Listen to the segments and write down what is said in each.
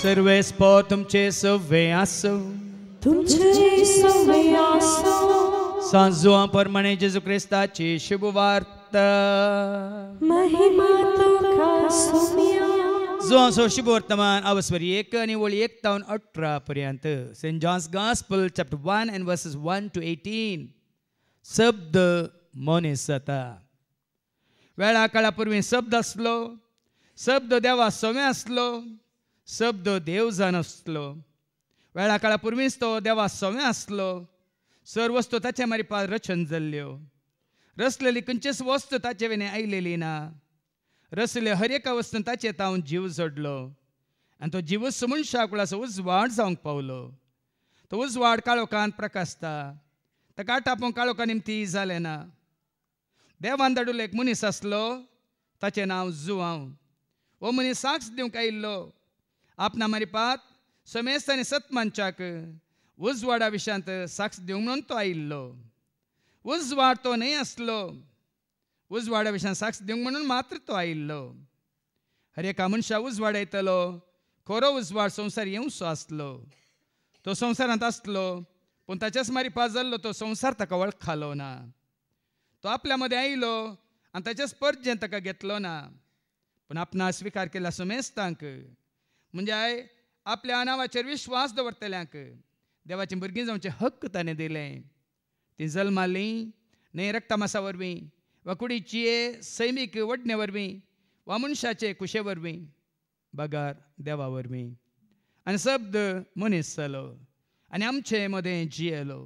सर्वेस्पो तुमचे सवे आसो तुमचे सवे आसो सांजुआ प्रमाणे जेजू ख्रिस्ताची शुभ वार्ता महिमा तुका सुम्या जो शुभ वर्तमान अवस्वरी 1 आणि ओळी 1 ते 18 पर्यंत. Saint John's gospel chapter 1 and verses 1 to 18. शब्द मनीस जाता. वेळा काळापूर्वी शब्द असलो, शब्द देवा सोमे असलो, शब्द देव जाण असलो. वेळा काळापूर्वीच तो देवा सोमे असलो. सर्व वस्तू ताचे मारिपात रचन जाल्ल्यो. रचलेली खंयचीच वस्तू ताचे वेने आयलेली ना. रचले हर एका वस्तून ताचे तावन जीव जोडलो आनी तो जीवच मनशा कुळाचो उजवाड जावंक पावलो. तो उजवाड काळोखांत प्रकाशता. ताका टापून काळोखा निमती जालें ना. देवान धाडिल्लो एक मनीस आसलो, ताचें नांव जुआंव. हो मनीस साक्ष दिवंक आयिल्लो. आपणा मारिपात समेस्त आनी सत मनशाक उजवाडा विशयांत साक्ष दिवंक म्हणून तो आयिल्लो. उजवाड तो न्हय आसलो. उजवाडा विशयान साक्ष दिवंक म्हणून मात्र तो आयिल्लो. हर एका मनशा उजवाड येतलो. खरो उजवाड संवसार येवचो आसलो. तो संवसारांत आसलो, पूण ताच्याच मारिपा जाल्लो तो संवसार ताका वळखलो ना. तो आपल्या मदें आयलो आनी ताच्याच परजें ताका घेतलो ना. पूण आपणा स्विकार केला समेस्तांक, म्हणजे आपल्या नांवाचेर विश्वास दवरतल्यांक देवाचीं भुरगीं जावचें हक्क ताणें दिलें. तीं जल्मालीं न्हय रक्तमासा वरवीं वा कुडीचे सैमीक वडणे वरवीं वा मनशाचे कुशे वरवीं, बगार देवा वरवीं. आनी शब्द मनीस जालो आनी आमचे मदें जियेलो.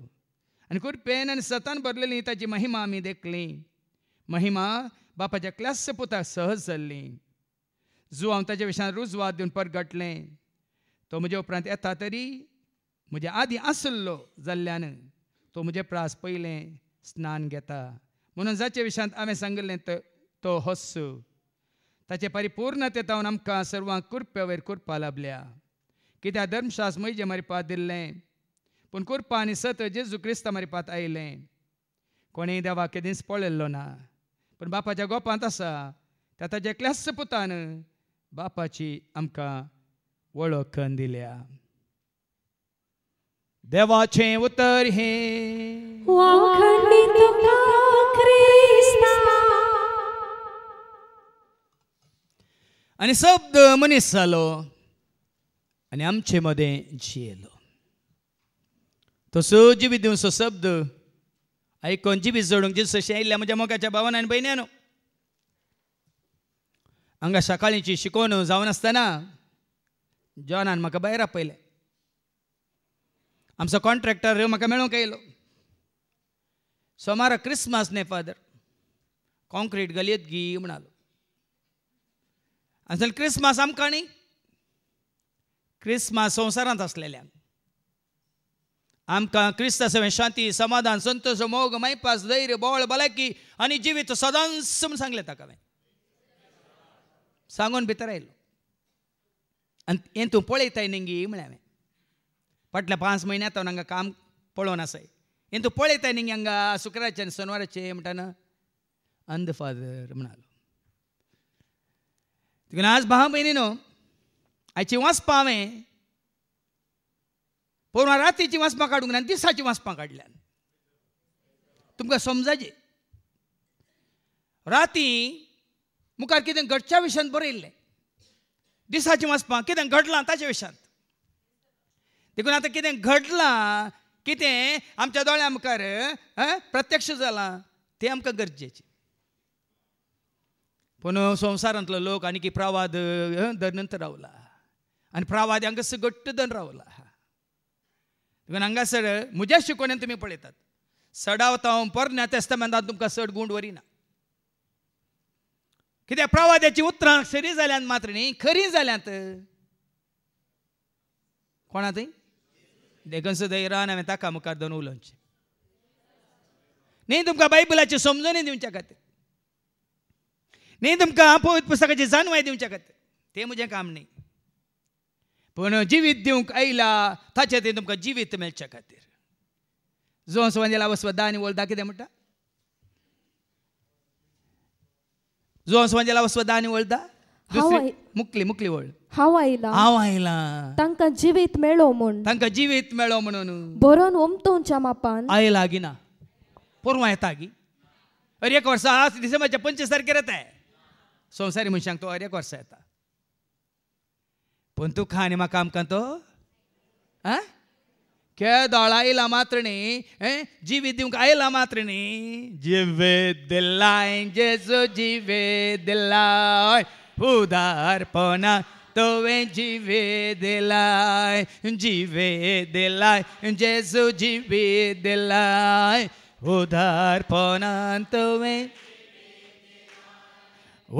आनी कुरपेन आनी सतान भरलेली ताची महिमा आमी देखली. महिमा बापाच्या क्लास पुताक सहज जाल्ली. जुआंव ताच्या विशयान रुजवात दिवन परगटलें. तो म्हजे उपरांत येता तरी म्हजे आदीं आसलो जाल्ल्यान तो म्हजे प्रास पयलें स्नान घेता. म्हणून जाचे विशयांत हांवें सांगिल्लें तो हस्सू. ताचे परिपूर्णते तावन आमकां सर्वांक कुरपे वयर कुरपा लाभल्या. कित्याक धर्मशास्त्र म्हजे मारिपात दिल्लें, पूण कुरपा आनी सत जेजू क्रिस्ता मारिपात आयलें. कोणेय देवाक केदींच पळयल्लो ना, पूण बापाच्या गोपांत आसा. त्या ताच्या क्लास पुतान बापाची आमकां वळख दिल्या. देवाचें उतर हें वाखणी तुका ख्रिस्ता. आनी शब्द मनीस जालो आनी आमचे मदें जियेलो. तो जिवीत दिवचो शब्द आयकोन जिवीत जोडूंक जेजूशी आयिल्ल्या म्हज्या मोगाच्या भावान आनी भयण्यानो, हांगा सकाळींची शिकोवन जावन आसतना जॉनान म्हाका भायर आपयलें. आमचो कॉन्ट्रॅक्टर म्हाका मेळूंक आयलो. सोमारा क्रिस्मस न्ही फादर, कॉन्क्रीट घालयत गी म्हणालो. आनी क्रिस्मस आमकां न्ही, क्रिस्मस संवसारांत आसलेल्यांक. आमकां क्रिस्ता सवें शांती, समाधान, संतोश, मोग, मैपास, धैर्य, बोळ, भलायकी आनी जिवीत सदांच म्हूण सांगलें ताका. हांवें सांगून भितर आयलो आनी हें तूं पळयताय न्ही म्हळें हांवें. फाटल्या 5 म्हयन्यांत हांव हांगा काम पळोवन आसाय. हें तूं पळयताय न्ही हांगा शुक्रारचे आनी शेनवाराचे म्हणटाना अंध फादर म्हणालो. देखून आज भाव भयणीनो, आयची वाचपां हांवें परवां रातीची वाचपां काडूंक ना, दिसाची वाचपां काडल्यान. तुमकां समजाचें. राती मुखार कितें घडच्या विशयांत बरयल्लें, दिसाची वाचपां कितें घडलां ताच्या विशयांत. देखून आतां कितें घडलां, कितें आमच्या दोळ्यां मुखार प्रत्यक्ष जालां तें आमकां गरजेचें. पूण संवसारांतलो लोक आनी प्रवाद धरनंत रावला आनी प्रवाद हांगास घट्ट धरून रावला. देखून हांगासर म्हज्या शिकवणेन तुमी पळयतात, सडावता हांव पोरण्या तेस्तामेंतांत तुमकां चड गूण वरिना. कित्याक प्रवाद्याची उतरां खरी जाल्यांत मात्र न्ही, खरी जाल्यांत कोणा थंय देखून सुद्दां रान हांवें ताका मुखार दोन उलोवचें न्ही. तुमकां बायबलाची समजणी दिवच्या खातीर न्ही, तुमकां पवित्र पुस्तकाची जाणवाय दिवच्या खातीर, तें म्हजें काम न्ही. पूण जिवीत दिवंक आयला ताचें तें तुमकां जिवीत मेळच्या खातीर. जो संवंजेला वस्वदा आनी वळदा कितें म्हणटा? जो संवंजेला वस्वदा आनी वळदा दुसरी मुकली मुकली वळ हांव आयला हांव आयलां तांकां जिवीत मेळो म्हूण तांकां जिवीत मेळो म्हणून बरोवन ओमतोवच्या मापान आयला गिना परवां येता गी अरे एक वर्सा डिसेंबरच्या 25 तारखेर येता संवसारी मनशांक तो अरे एक वर्सा येता पण तूं खा आनी म्हाका आमकां तो आ के दोळा आयला मात्र न्ही जिवीत दिवंक आयला मात्र न्ही जिवीत दिलाय जेजू जिवीत दिलाय उदारपणान तुवें जिवीत दिलाय जिवीत दिलाय जेजू जिवीत दिलाय उदारपणान तुवें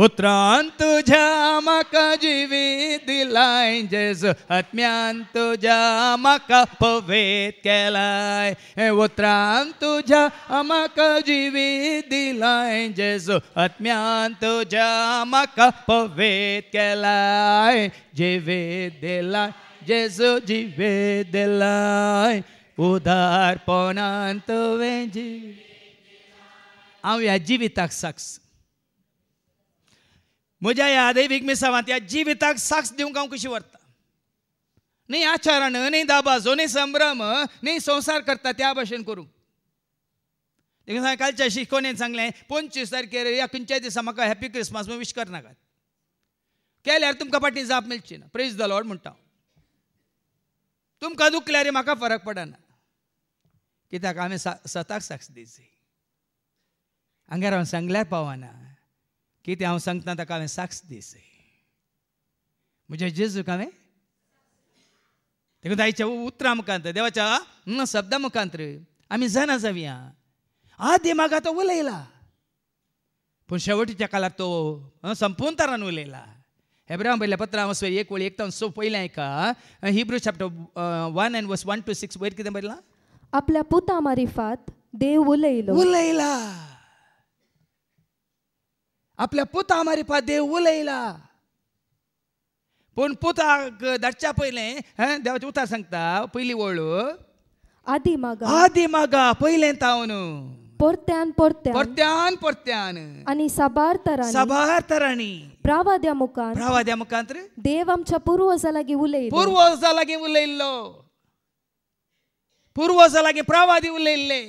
उतरान तुझ्या म्हाका जिवीत दिलाय जेजू आत्म्यान तुझ्या म्हाका पवित्र केलाय उतरान तुझ्या म्हाका जिवीत दिलाय जेजू आत्म्यान तुझ्या म्हाका पवित्र केलाय जिवीत दिलाय जेजू जिवीत दिलाय उदारपणान तुवें हांव ह्या जिविताक साक्ष म्हज्या ह्या दैवीक मिसावांत ह्या जिविताक साक्ष दिवंक हांव कशी व्हरता न्ही आचारण न्ही दाबाजो न्ही संभ्रम न्ही संवसार करता त्या भाशेन करूं देखून कालच्या शिकोवणेन सांगलें 25 तारखेर ह्या खंयच्याय दिसा म्हाका हॅपी क्रिसमस म्हूण विश करनाकात केल्यार तुमकां फाटीं जाप मेळची ना प्रेज द लॉर्ड म्हणटा तुमकां दुखल्यार म्हाका फरक पडना कित्याक आमी स्वताक साक्ष दिवची हांगार हांव सांगल्यार पावना कितें हांव सांगता ताका हांवें साक्ष दिसय म्हज्या जेजूक हांवें देखून आयच्या उतरां मुखांत देवाच्या शब्दा मुखांत आमी जाणा जावया आदी मागा तो उलयला पूण शेवटीच्या काळार तो संपूर्ण तरान उलयला हेब्रांक बरयल्ल्या पत्रां 1:1 पयलें आयका Hebrew chapter 1 and verse 1 to 6 वयर कितें बरयलां आपल्या पुता मारिफात देव उलयला आपल्या पुता मारिफात देव उलयला पूण पुताक धाडच्या पयलें देवाचें उतार सांगता पयली वळू आदी मागा पयलें तावन परत्यान परत्यान आनी साबार तरांनी प्रावाद्या मुखांत देव आमच्या पुर्वजां लागीं उलयल्लो पुर्वजां लागीं प्रावादी उलयल्ले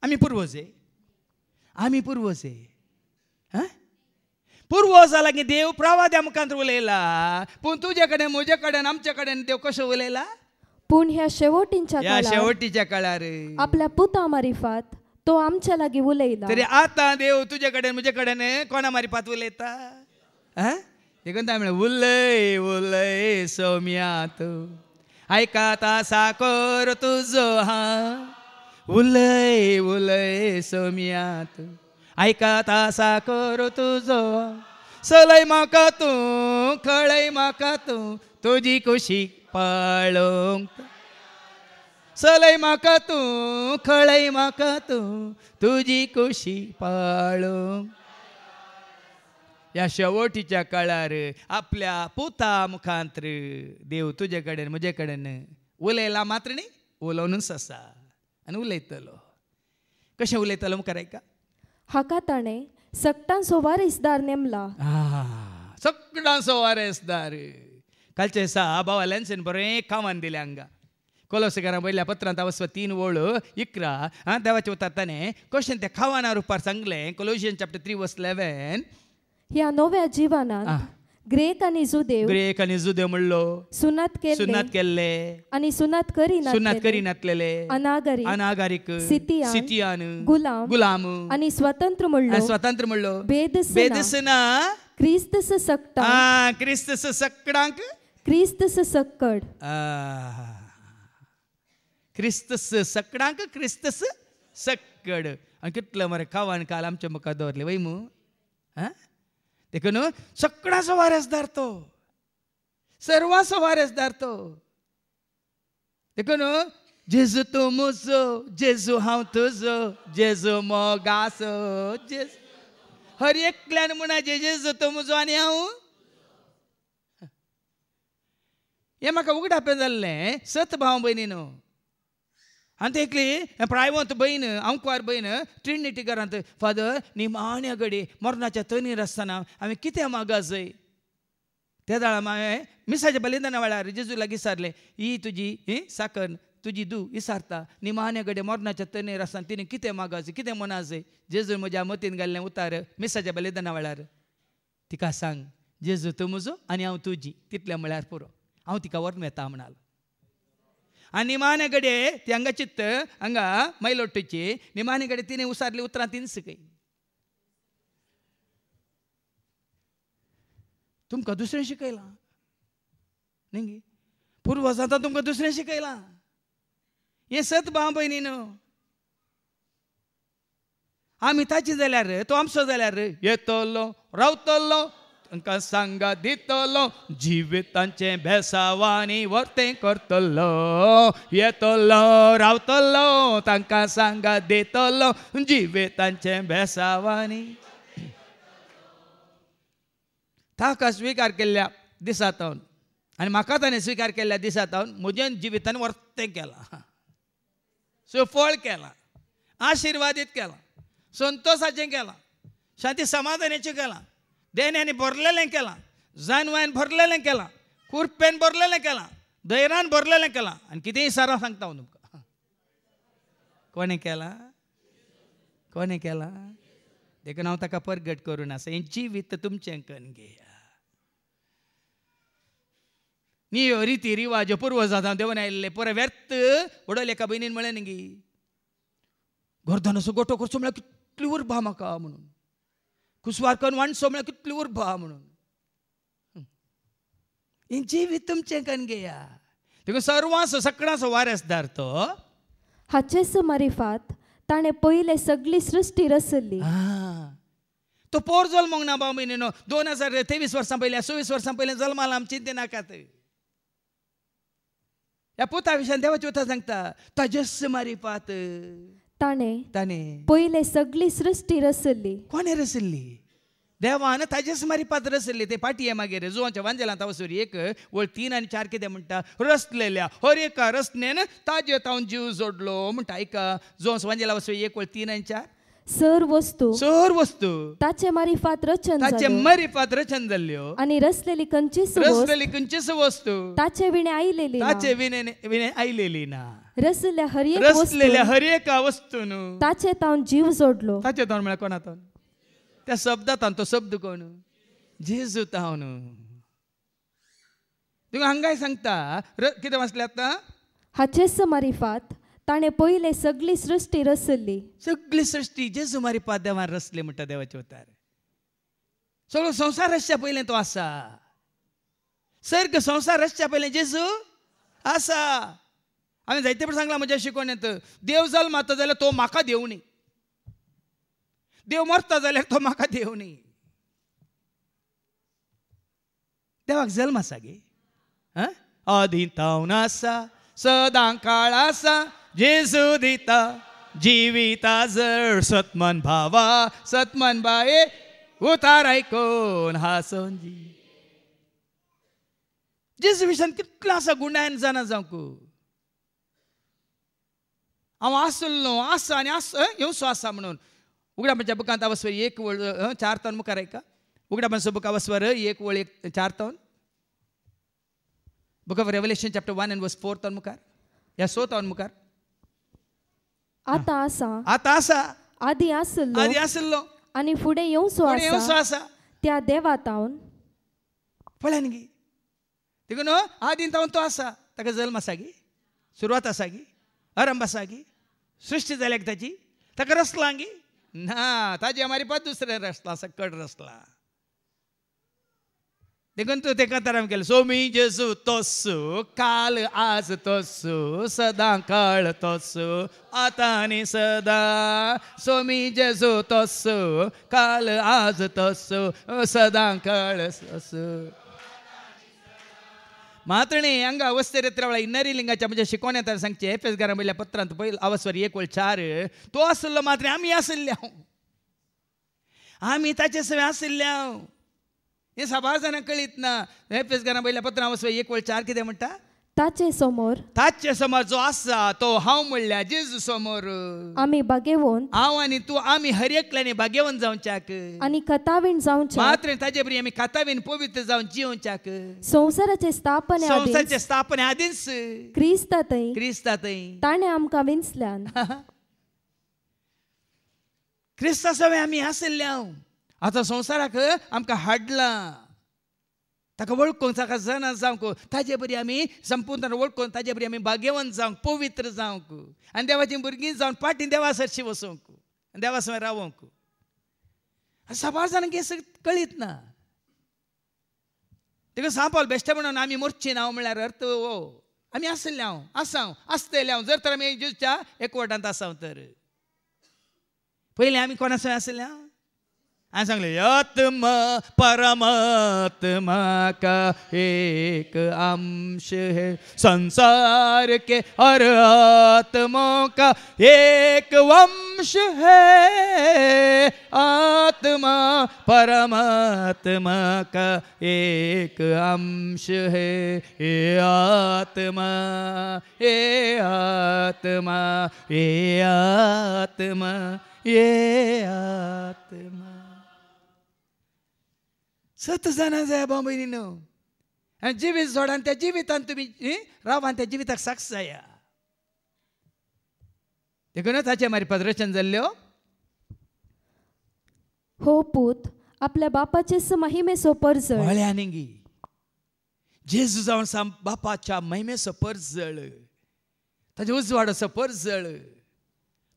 आमी पुर्वजे पुर्वजां लागीं देव प्रावाद्या मुखांत उलयला पूण तुजे कडेन म्हजे कडेन आमचे कडेन देव कशें उलयला पूण ह्या शेवटीच्या काळार आपल्या पुता मारिफात तो आमच्या लागीं उलयला तरी आतां देव तुजे कडेन म्हजे कडेन कोणा मारिफात उलयता देखून तां उलय उलय सौम्या तूं आयकाता साकर तुजो हा उलय उलय सौम्या तूं आयकाता साकर तुजो चलय म्हाका तूं कळय म्हाका तूं तुजी खुशी पाळोवंक चलय म्हाका तूं कळय म्हाका तूं तुजी खुशी पाळोवंक ह्या शेवटीच्या काळार आपल्या पुता मुखांत देव तुजे कडेन म्हजे कडेन उलयला मात्र न्ही उलोवनूच आसा आनी उलयतलो कशें उलयतलो मुखार आयका हाका ताणें सक्टांचो वारेसदार नेमला सक्टांचो वारेसदार कालच्या दिसा भावाल्यान बरें कामान दिलें हांगा कोलोसेकारां बरयल्ल्या पत्रांत 3:11 देवाचे उतार ताणें कशें तें खावाना रुपार सांगलें कोलोशियन चॅप्टर 3:11 ह्या नव्या जिवानांत ग्रेक आनी जुदेव म्हणलो सुनात केल्ले आनी सुनात करिनातलेले अनागारीक सितियान गुलाम आनी स्वतंत्र म्हणलो बेदसना क्रिस्तस सक्कडांक क्रिस्तस सक्कड आनी कितलो मरे खावान काल आमच्या मुखार दवरले वय मू देखून सक्कडाचो वारेसदार तो सर्वाचो वारेसदार तो देखून जेजू तूं म्हजो जेजू हांव तुजो जेजू मोगाचो हर एकल्यान म्हणा जेजू तूं म्हजो आनी हांव हें म्हाका उगडापें जाल्लें सत भाव भयणीनो आणि ते एकली प्रायवंत बहीण अंकवार बहीण ट्रिनिटी घरांत फादर निमाण्या घडी मरणाच्या तनीर आसतना आमी कितें मागासय त्या दाळा हांवें मिसाच्या बलिदाना वेळार जेजू लागीं विचारलें ही तुजी साकर तुजी धू विचारता निमाण्या घडी मरणाच्या तनीर आसतना तिणें कितें मागासय कितें मनासय जेजू म्हज्या मतीन घाल्लें उतार मिसाच्या बलिदाना वेळार तिका सांग जेजू तूं म्हजो आनी हांव तुजी तितलें म्हळ्यार पुरो हांव तिका व्हरून येता म्हणालो आनी निमाण्या घडये ती हांगा चित्त हांगा मैलोट्टूची निमाण्या घडये तिणें उसारली उतरां तीन सकय तुमकां दुसरें शिकयलां न्ही पुर्वजांता तुमकां दुसरें शिकयलां हें सत भाव भयणी न्हू आमी ताची जाल्यार तो आमचो जाल्यार येतलो रावतलो तांकां सांगा दितलो जिवितांचें बेसावांनी वर्तें करतलो येतलो रावतलो तांकां सांगा दितलो जिवितांचें बेसावांनी ताका स्विकार केल्ल्या दिसा तावन आनी म्हाका ताणें स्विकार केल्ल्या दिसा तावन म्हज्या जिवितान वर्तें केलां सफळ केलां आशिर्वादीत केलां संतोशाचें केलां शांती समाधानाचें केलां देण्यानी भरलेलें केलां जानवान भरलेलें केलां कुरपेन भरलेलें केलां धैर्यान भरलेलें केलां आनी कितेंय सारा सांगता हांव तुमकां कोणें केलां कोणें केलां देखून हांव ताका परगट करूं नासा हें जिवीत तुमचें करून घेया नियो रिती रिवाज पुर्वजां देवन आयिल्ले पुरो व्यर्थ उडोवले एका भयणीन म्हळें न्ही गर्दनाचो गोठो करचो म्हळ्यार कितली उर्बा म्हाका म्हणून कुसवार करून वांडचो म्हळ्यार कितली उर्बा म्हणून हें जिवीत तुमचें करून घेया देखून सर्वांचो सगळ्यांचो वारसदार तो हाचेच मारिफात ताणें पयले सगळी सृश्टी रचली तो पोर जल्मोंक ना भाव भयणीनो 2023 वर्सां पयलीं 26 वर्सां पयलीं जल्माला आमी चिंते नाकात ह्या पुता विशयान देवाची उतर सांगता ताजेच मारिफात ताणें पयले सगळी सृश्टी रचली कोणें रचली देवान ताजेच मारिफात रचली ते पाटये मागीर जुवांच्या वांजेलांत वचून 1 वळ 3 आनी 4 कितें म्हणटा रचलेल्या हर एका रचनेन ताजे तावन जीव जोडलो म्हणटा आयका जुवांस वांजेला वचून 1 वळ 3 आनी 4 सर वस्तू ताचे मारिफात रचन जाल्ल्यो आनी रचलेली खंयचीच वस्तू ताचे विणे आयलेली ना रचलेल्या हर एका वस्तून ताचे तावन जीव जोडलो ताचे तावन म्हळ्यार कोणा तावन त्या शब्दांत तो शब्द कोण जेजू तावन तुका हांगाय सांगता कितें वाचलें आतां हाचेच मारिफात ताणें पयले सगळी सृश्टी रचली सगळी सृश्टी जेजू मारिफात देवान रचली म्हणटा देवाचे उतार सगळो संवसार रचच्या पयलें तो आसा सर्ग संवसार रचच्या पयलें जेजू आसा हांवें जायते फावट सांगलां म्हज्या शिकवणेंत देव जल्माता जाल्यार तो म्हाका देव न्ही देव मरता जाल्यार तो म्हाका देव न्ही देवाक जल्म आसा गे आदितावन आसा सदां काळ आसा जेजू दिता जिविता जर सतमन बाये उतार आयकोन हांसून जेजू विशयान कितलो आसा गुणायन जाणा जावंक हांव आसलो आसा आनी येवचो आसा म्हणून उगडापाच्या बुकांत अवस्वर 1 वळ 4 तावन मुखार आयका उगडापाचो बुक अवस्वर 1 वळ 4 तावन book of Revelation chapter 1 and verse 4 तावन मुखार या 6 तावन मुखार आता आसा आदी आसलो आनी फुडें येवचो आसा त्या देवा तावन पळय न्ही देखून आदीन तावन तो आसा ताका जल्म आसा गी सुरवात आसा गी आरंभ आसा गी सृश्टी जाल्याक ताची ताका रचला गी ना ताजे मारिफात दुसरें रचला सकट रचला देखून तूं तेका तराम केलें सोमी जेजू तोसू काल आज तोसू सदां काळ तोसू आतां आनी सदां सोमी जेजू तोसू काल आज तोसू सदां काळ तोसू मातणी हांगा अवस्थेरेत्र इन्नरी लिंगाच्या म्हणजे शिकवण्यात सांगचे एफएस घरा पत्रांत पयलीं अवस्वर 1 वळ 4 तो आसलो मात्र आमी आसल्या आमी ताचे सवय आसल्या हे सभा जाणांक कळीत ना एफएस घरा पयल्या पत्रां अवस्वर 1 वळ 4 कितें म्हणटा ताचे समोर जो आसा तो हांव म्हणल्या जेजू समोर आमी बागेवून हांव आनी तू आमी हर एकल्यानी बागेवन जावच्याक आनी कथावीण जावच्या मात्र ताचे बरी आमी कथावीन पवित्र जावन जिवच्याक संवसाराचे स्थापने आदींच क्रिस्तातय ताणे आमकां विंचल्यान क्रिस्ता सवे आमी आसल्या आतां संवसाराक आमकां हाडला ताका वळखूंक ताका जाणा जावंक ताजे बरी आमी संपूर्ण वळखून ताजे बरी आमी बागेवन जावंक पवित्र जावंक आनी देवाची भुरगीं जावन पाटी देवा सरशी वचोंक देवा सवय रावंक साबार जाणांक हें कळीत ना देखून सांपावल बेश्टे म्हणून आमी मरची ना म्हळ्यार अर्थ हो आमी आसल्या आसतले जर तर आमी जेजूच्या एकवटांत आसां तर पयलीं आमी कोणा सवय आसल्या हांवें सांगलें आत्मा परमात्मा का एक अंश है संसार के हर आत्मा का एक वंश है आत्मा परमात्मा का एक अंश है ये आत्मा ये आत्मा ये आत्मा ये आत्मा सत जाणा जाय बाबा आनी जिवीत जोडान त्या जिवितान तुमी रावान त्या जिविताक साक्ष जाया देखून ताचे मार्फत रचन जाल्ल्यो हो पूत आपल्या बापाचे महिमेचो परजळ म्हळ्यानिंगी जेजू जावन बापाच्या महिमेचो परजळ ताजे उजवाडाचो परजळ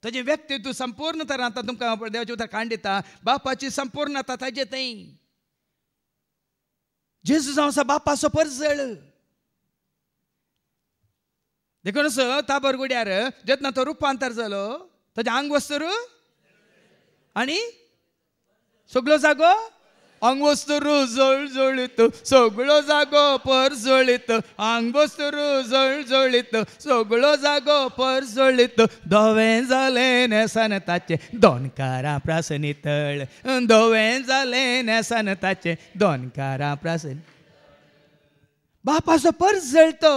ताजे व्यक्तित्व संपूर्ण तरां आतां तुमकां देवाचे उतर कांडिता बापाची संपूर्णता ताजे थंय जेजू जावन बापाचो परजळ देखून ताबर गुड्यार जेन्ना तो रुपांतर जालो ताजे आंग वस्तूर आनी सगळो जागो आंग वस्तूर जळजळीत सगळो जागो परजळीत आंग वस्तूर जळजळीत सगळो जागो परजळीत धवें जालें नेसान ताचे दोनकारां प्रासनितळ धवें जालें नेसान ताचे दोनकारां प्रासन बापाचो परजळ तो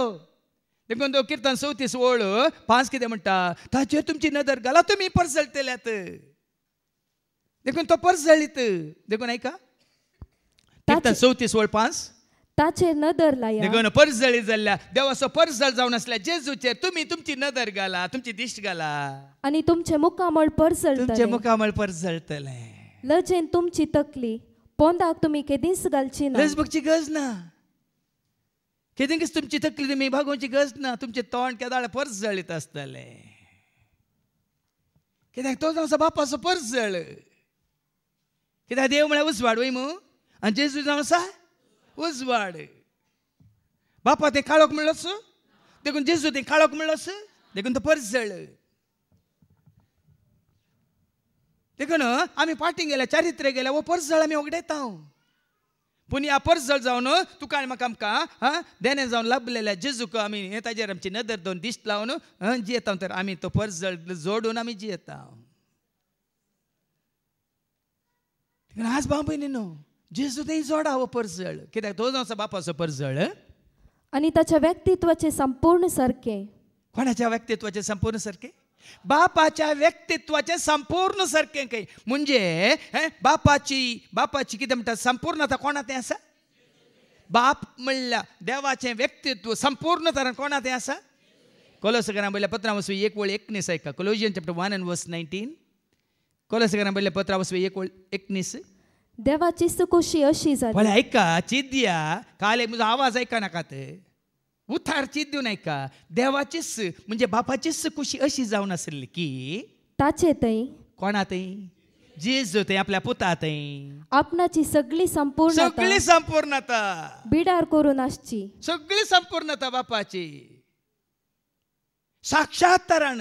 देखून तो किर्तन 34 ओळ 5 कितें म्हणटा ताचेर तुमची नदर घाला तुमी परजळटल्यात देखून तो परजळीत देखून ऐका किर्तन 34 ओळ 5 ताचेर नदर लाया देखून परजळी जाल्ल्या देवाचो परजळ जावन आसल्या जेजूचेर तुमी तुमची नदर घाला तुमची दिश्ट घाला आनी तुमचे मुखामळ परजळटले तुमचे मुखामळ परजळटले लजेन तुमची तकली पोंदाक तुमी केदींच घालची ना लजबगची गरज ना केदींच तुमची तकली तुमी भागोवची गरज ना तुमचे तोंड केदाळ परजळीत आसतले कित्याक तो जावन बापाचो परजळ कित्याक देव म्हळ्यार उजवाड वय मू आनी जेजू जावन आसा उजवाड बापा ते काळोख म्हणलोस देखून जेजू ते काळोख म्हणलोस देखून तो परजळ देखून आमी पाटी गेल्या चारित्र्य गेल्या वो परजळ आमी उगडयता पूण ह्या परजळ जावन तुका आनी म्हाका आमकां देणे जावन लाभलेल्या जेजूक आमी ताजेर आमची नदर दोन दिश्ट लावन जियेता तर आमी तो परजळ जोडून आमी जियेता आज बाबा न्हू जेजू ते जोडा हो परजळ कित्याक तो जावन बापाचो परजळ आनी ताच्या व्यक्तित्वाचे संपूर्ण सारके कोणाच्या व्यक्तित्वाचे संपूर्ण सारके बापाच्या व्यक्तित्वाचे संपूर्ण सारके काही म्हणजे बापाची कितें म्हणटा संपूर्णता कोणात आसा बाप म्हणल्या देवाचें व्यक्तित्व संपूर्ण तरान कोणात आसा कोलोसकारां बरयल्या पत्रां वचपी 1:19 ऐका कोलोसियन्स चॅप्टर 1 and verse 19 कोलोसकारां बरयल्या पत्रां वचपी 1:19 देवाची सुकुशी अशी जाली भले ऐका चिद्या काल म्हजो आवाज ऐका नाकात उतार चिद्दून ऐका देवाचीच म्हणजे बापाचीच खुशी अशी जावन आसली की ताचे थंय कोणा थंय जेजू थंय आपल्या पुता थंय आपणाची सगळी संपूर्णता बिडार करून आसची सगळी संपूर्णता बापाची साक्षात तरान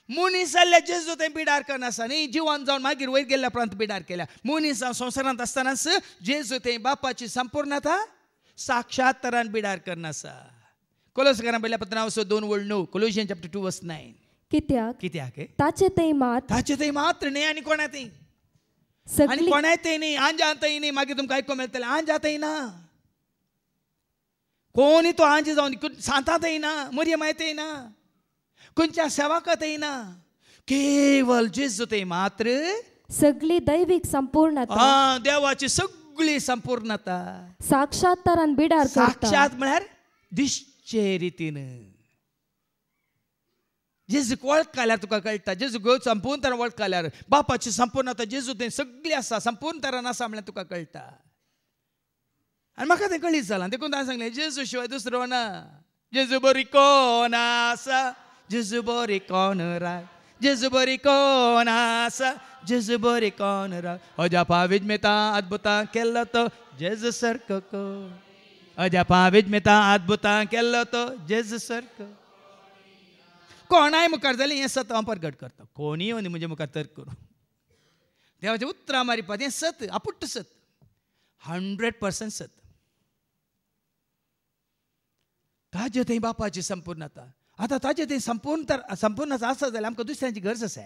मनीस जाल्ल्या जेजू थंय बिडार करनासा न्ही जिवान जावन मागीर वयर गेल्ल्या उपरांत बिडार केल्या मनीस जावन संवसारांत आसतनाच जेजू थंय बापाची संपूर्णता साक्षात तरान बिडार करनासा कोलोसकारां बरयल्या पत्रां 2:9 कोलोसियन्स चॅप्टर 2 verse 9 कित्याक ताचे थंय मात्र न्ही आनी कोणा थंय आनी कोणाय थंय न्ही आंजा थंय न्ही मागीर तुमकां आयकूंक मेळटलें आंजा थंय ना कोणी तो आंजी जाऊन सांतात येईना, मरियमायत येईना, खंयच्या सेवाकात येईना, केवळ जेजू ते मात्र सगळी दैविक संपूर्णता देवाची सगळी संपूर्णता साक्षात्कारान बिडार करता. साक्षात म्हळ्यार दिसचे रितीन जेजूक वळखल्यार तुका कळटा. जेजू संपूर्ण तरान वळखल्यार बापाची संपूर्णता जेजू थंय सगळी आसा, संपूर्ण तरान आसा म्हळ्यार तुका कळटा. आनी म्हाका तें कळीत जालां. देखून हांवें सांगलें जेजू शिवाय दुसरो ना. जेजू बरी कोण आसा, जेजू बरी कोण राग, जेजू बरी कोण आसा, जेजू बरी कोण राग. अजापा विज्ञता अद्भुतां केल्लो तो जेजू सारको कोण. अजापा विज्ञता अद्भुतां केल्लो तो जेजू सारको. कोणाय मुखार जालें हें सत हांव प्रगट करता. कोणीय येवन म्हणजे मुखार तर्क करूं. देवाचें उतरां मारिपाचें हें सत, आपुट्ट सत, 100% सत. ताजे थंय बापाची संपूर्णता. आतां ताजे थंय संपूर्णता आसा जाल्यार आमकां दुसऱ्यांची गरज आसा.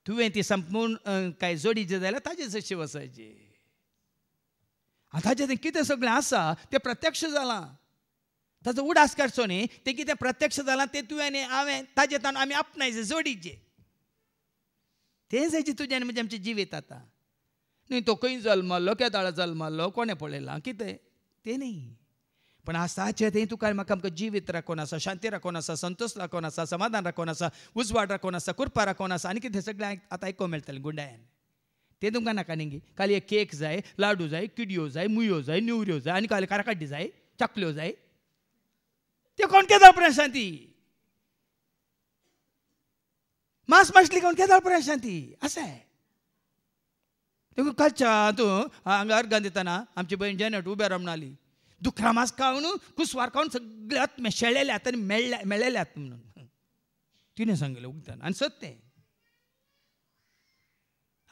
तुवें ती संपूर्ण कांय जोडीची जाल्यार ताजे सशी वचायची. ताजे थंय कितें सगळें आसा तें प्रत्यक्ष जालां. ताचो उडास काडचो न्ही. तें कितें प्रत्यक्ष जालां तें तुवें आनी हांवें ताजे तान आमी आपणायचे जोडीचे. तें जायचे तुजें आनी म्हणजे आमचें जिवीत आतां. न्ही तो खंय जल्मलो, केदाळा जल्मलो, कोणें पळयलां कितें तें न्ही. पण आसाचें थंय तुका म्हाका आमकां जिवीत राखून आसा, शांती राखून आसा, संतोष राखून आसा, समाधान राखून आसा, उजवाड राखून आसा, कृपा राखून आसा. आनी कितें सगळें आतां आयकोंक मेळटलें गुंडायन. तें तुमकां नाका न्ही. खाली एक केक जाय, लाडू जाय, किडयो जाय, मुयो जाय, निवऱ्यो जाय, आनी खाली काराकाड्डी जाय, चकल्यो जाय. ते कोण केदारपर्यंत शांती. मांस मासली कोण केदारपर्यंत शांती आसाय. देखून कालच्या तूं हांगा अर्गां दितना आमची भयण जेनेट उबे रावन म्हणली दुखरा मांस खावन कुसवार खावन सगळे आत्मे शेळेल्यात आनी मेळ्ळेल्यात म्हणून तिणें सांगलें उगताना. आनी सत्य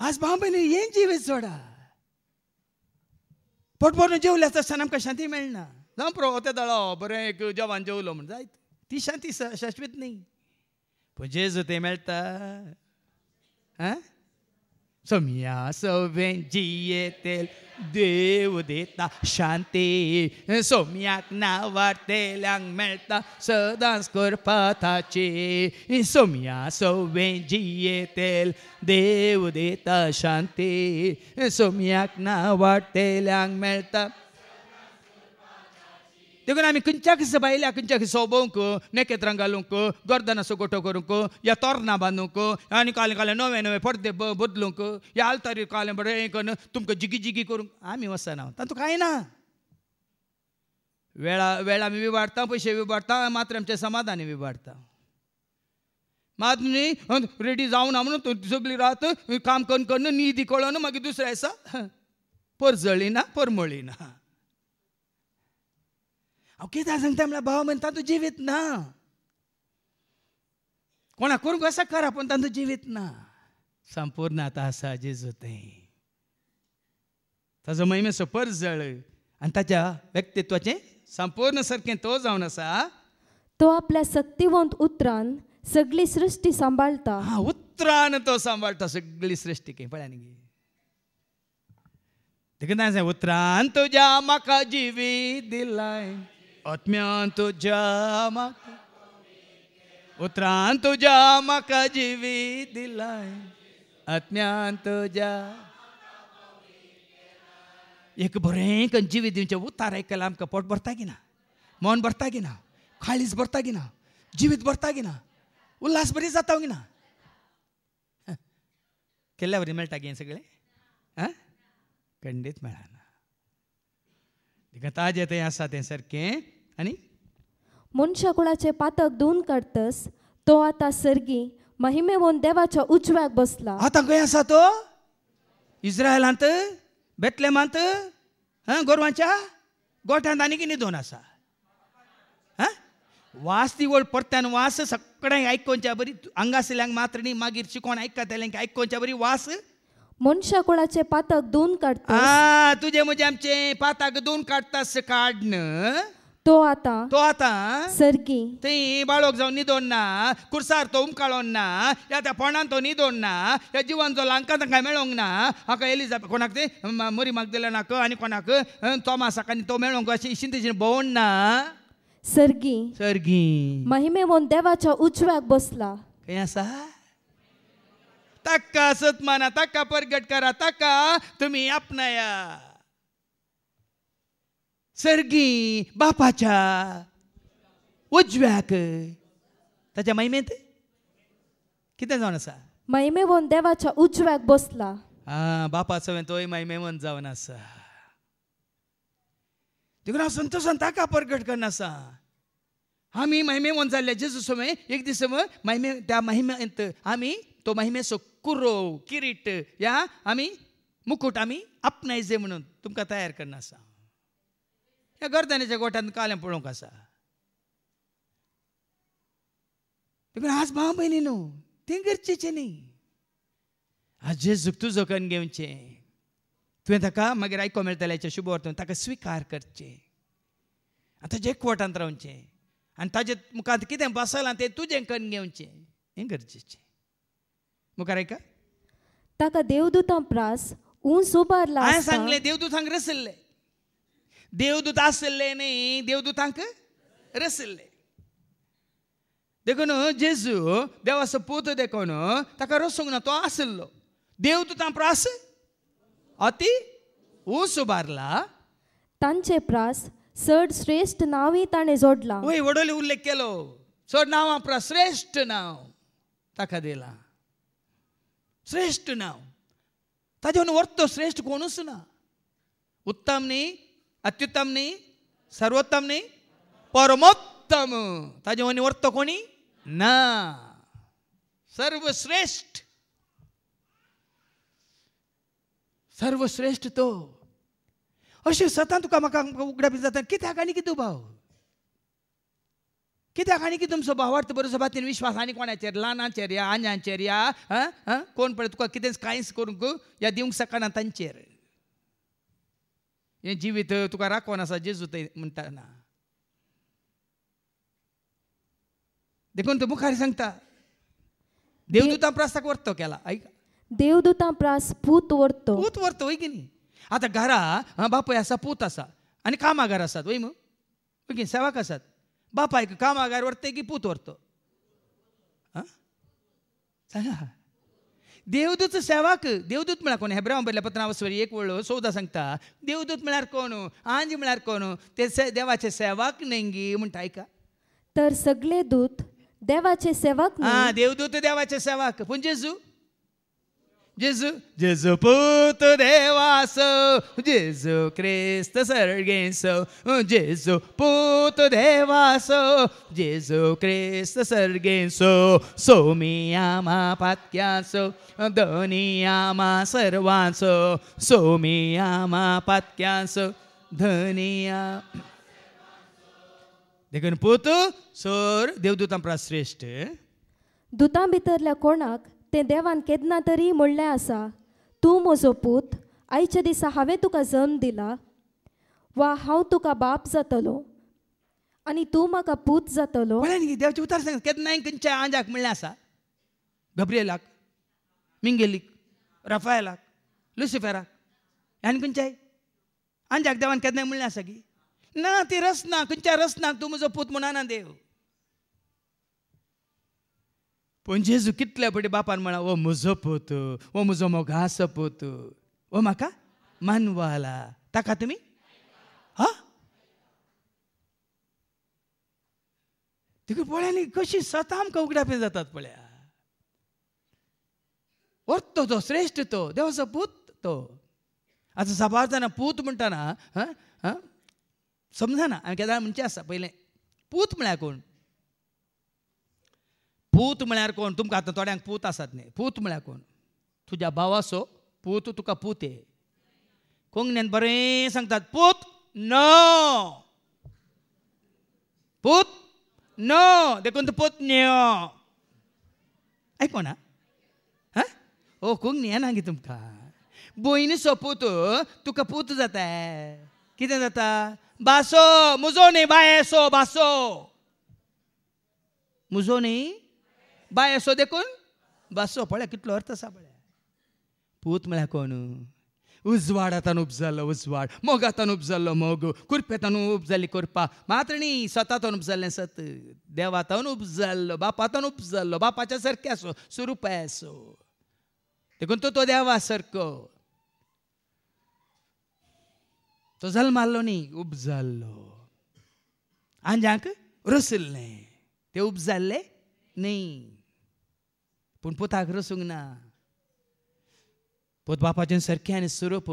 आज भाव भयणी हें जिवीत सोडा. पोट भरून जेवल्याच आसतना आमकां शांती मेळना. जावं प्रो ते दळो बरें एक जेवण जेवलो म्हण जायत ती शांती शाश्वीत न्ही. पूण जेजू तें मेळटा. सोम्या सोवें जियेतेल देव दिता शांती. सोम्याक नावार्थेल्यांक मेळटा सदांच करपा ताची. सोम्या सोवें जियेतेल देव दिता शांती. सोम्याक नावार्थेल्यांक मेळटा. देखून आमी खंयच्याक बायल्या खंयच्याक सोबोवंक, नेकेत्रां घालूंक, गर्दनाचो गोठो करूंक, या तोरणां बांदूंक, आनी कालें कालें नवे नवे पडदे बदलूंक, या आल्तारीर कालें बरें करून तुमकां जिगी जिगी करूंक आमी वचना. तातूंत कांय ना. वेळ आमी विबाडटा, पयशे विबाडटा, मात्र आमचें समाधान विबाडटा. मात न्ही रेडी जावन ना म्हणून सगळी रात काम करून करून न्हिदी कळोन मागीर दुसऱ्या दिसा परजळी ना परमळी ना. हांव कितें सांगता म्हळ्यार भाव म्हणटा तातूंत जिवीत ना. कोणाक करूंक आसा करा पूण तातूंत जिवीत ना. संपूर्ण आतां आसा जेजू थंय. ताजो महिमेचो परजळ आनी ताच्या व्यक्तित्वाचें संपूर्ण सारकें तो जावन आसा. तो आपल्या शक्तिवंत उतरान सगळी सृश्टी सांबाळटा. उतरान तो सांबाळटा सगळी सृश्टी. पळया न्ही देखून हांवें उतरान तुज्या म्हाका जिवीत दिलाय. आत्म्यान तुज्या म्हाका उतरान तुज्या म्हाका जिवीत दिलाय. आत्म्यान तुज्या एक बरें करून जिवीत दिवचें उतार आयकल्यार आमकां पोट भरता की ना, मन भरता की ना, काळीज भरता की ना, जिवीत भरता की ना, उल्हास बरी जाता की ना. केल्ल्या बरी मेळटा की हें सगळें खंडीत मेळना. देखून ताजें थंय आसा तें सारकें. आनी मनशाकुळाचे पातक धुवन काडतस तो आतां सर्गी महिमेवंत देवाच्या उजव्याक बसला. आतां खंय आसा तो? इस्रायलांत, बेतलेमांत, गोरवांच्या गोठ्यांत आनी कितें दोन आसा. वास ती वळ परत्यान वास सगळ्यांक आयकोवच्या बरी. हांगासल्यांक मात्र न्ही मागीर शिकोवन आयकताल्यांक आयकोवच्या बरी वास. मनशाकुळाचे पातक धुवन काडतस तुजे म्हणजे आमचे पाताक धुवन काडटास काडन तो आता तो आता सर्गी थंय बाळोक जावन न्हिदोन ना, कुर्सार तो उमकाळोन ना, या त्या पोंडान तो न्हिदोन ना, या जिवान जो लांका तांकां मेळोंक ना, हाका एलिझाबेथ कोणाक ते मरी मागदलेनाक आनी कोणाक तोमासाक आनी तो मेळोंक अशें शिंतेचेर भोंवण ना. सर्गी सर्गी महिमेवंत देवाच्या उजव्याक बसला. खंय आसा? ताका सतमाना, ताका परगट करा, ताका तुम्ही आपणाया. सर्गी बापाच्या उजव्याक ताच्या महिमेंत कितें जावन आसा? महिमेवंत देवाच्या उजव्याक बसला. बापाचो तोय महिमेवंत जावन आसा. देखून हांव संतोशान ताका परगट करना आसा. आमी महिमेवंत जाल्ले जेजू समय एक दीस महिमे त्या महिमेंत आमी तो महिमेचो कुरो किरीट या आमी मुकुट आमी आपणायचे म्हणून तुमकां तयार करना आसा. ह्या गर्दनाच्या गोठ्यान कालें पळोवंक आसा. देखून आज भाव भयणी न्हू तें गरजेचें न्ही. आज जेजूक तुजो कन्न घेवचें, तुवें ताका मागीर आयको मेळटलें हेच्या शुभ वर्तमान ताका स्विकार करचें आनी ताजे एकवटांत रावचें आनी ताजे मुखार कितें बसलां तें तुजें कन्न घेवचें हें गरजेचें. मुखार आयका. ताका देवदूतां प्रास उंच उबारला. हांवें सांगलें देवदूतांक रसल्ले. देवदूत आसले न्ही, देवदूतांक रसल्ले. देखून जेजू देवाचो पूत देखून ताका रसूंक ना, तो आसलो. देवदूतां प्रास अति उंच उबारला. तांचे प्रास चड श्रेष्ठ नांवय ताणें जोडलां. वय वडोले उल्लेख केलो. चड नांवां प्रास श्रेष्ठ नांव ताका दिलां. श्रेष्ठ नांव ताजेवन वर्तो श्रेष्ठ कोणूच ना. उत्तम न्ही, अत्युत्तम न्ही, सर्वोत्तम न्ही, परमोत्तम ताजेवन वर्तो कोणी ना. सर्वश्रेष्ठ, सर्वश्रेष्ठ तो. अशें सतां तुका म्हाका उगडाप जाता. कित्याक आनी कितें भाव? कित्याक आनी कितें तुमचो भावार्थ बरोसो बातीन विश्वास आनी कोणाचेर, ल्हानाचेर या आन्यांचेर या कोण पळय तुका कितेंच कांयच करूंक या दिवंक शकना तांचेर. हें जिवीत तुका राखोन आसा जेजू थंय म्हणटाना. देखून तो मुखार सांगता देवदूतां प्रास ताका वर्तो केला. ऐका, देवदूतां प्रास पूत व्हरतो. पूत व्हरतो वय की न्ही. आतां घरा बापूय आसा, पूत आसा आनी कामागार आसात वय मग, वय की सेवाक आसात. बापायक कामागार व्हरते की पूत व्हरतो? सांगा. देवदूत सेवाक. देवदूत म्हळ्यार कोण? हेब्रांवाक बरयल्ल्या पत्रांत वचोरी 1:14 सांगता देवदूत म्हळ्यार कोण, आंज म्हळ्यार कोण? ते देवाचे सेवाक न्हंगी म्हणटा. ऐका, तर सगळे दूत देवाचे सेवक न्ही. देवदूत देवाचे सेवाक. पूण जेजू जेजू जेजू पूत देवासो, जेजू क्रिस्त सर्गेसो, जेजू पूत देवासो, जेजू क्रिस्त सर्गेसो, सोमी आमा पातक्यासो, धनी आमा सर्वांचो, सोमी आमा पातक्यासो, धनी देखून पूत सोर देवदूतां प्रास श्रेष्ठ. दुतां भितरल्या कोणाक तें देवान केन्ना तरी म्हणलें आसा, तूं म्हजो पूत, आयच्या दिसा हांवें तुका जल्म दिला, वा हांव तुका बाप जातलो आनी तूं म्हाका पूत जातलो. देवाचें उतर सांग. केन्नाय खंयच्या आंजाक म्हणलें आसा? गब्रिएलाक, मिंगेलीक, राफायलाक, लुसिफेराक, आनी खंयच्याय आंजाक देवान केन्नाय म्हणलें आसा की ना? ती रचना खंयच्या रचनाक तूं म्हजो पूत म्हणना देव. पूण जेजू कितले फावटी बापान म्हणा, ओ म्हजो पूत, ओ म्हजो मोगाचो पूत, ओ म्हाका मानवाला, ताका तुमी देखून पळया न्ही कशी स्वता आमकां उगडापी जातात. पळया, वर्तो तो श्रेष्ठ, तो देवाचो पूत तो. आतां साबार जाणां पूत म्हणटाना समजना. हांवें केदार म्हणचें आसा पयलें, पूत म्हळ्यार कोण? पूत म्हळ्यार कोण? तुमकां आतां थोड्यांक पूत आसात न्ही. पूत म्हळ्यार कोण? तुज्या भावाचो पूत तुका पूते. कोंकण्यान बरें सांगतात, पूत नो, पूत नो. देखून तूं पोतन्यो. आयकोना? ओ कोंकणी येना गे तुमकां. भयणीचो पूत तुका पूत जाता. कितें जाता बासो मुजो न्ही बायेसो बासो मुजो न्ही बायेसो देखून बासो पळय कितलो अर्थ आसा पळय पूत म्हळ्यार कोण उजवाडांतल्यान उपजाल्लो उजवाड मोगांतल्यान उपजाल्लो मोग कुरपेंतल्यान उपजाल्ली कुरपा मात्र न्ही सतांतल्यान उपजाल्लें सत देवांतल्यान उपजाल्लो बापांतल्यान उपजाल्लो बापाच्या सारकें आसो स्वरुपाय आसो देखून तो देवा सारको तो जल्माल्लो न्ही उपजाल्लो आंजाक रसल्लें ते उपजाल्ले न्ही पूण पुताक रसूंक ना पूत बापाचें सारकें आनी स्वरूप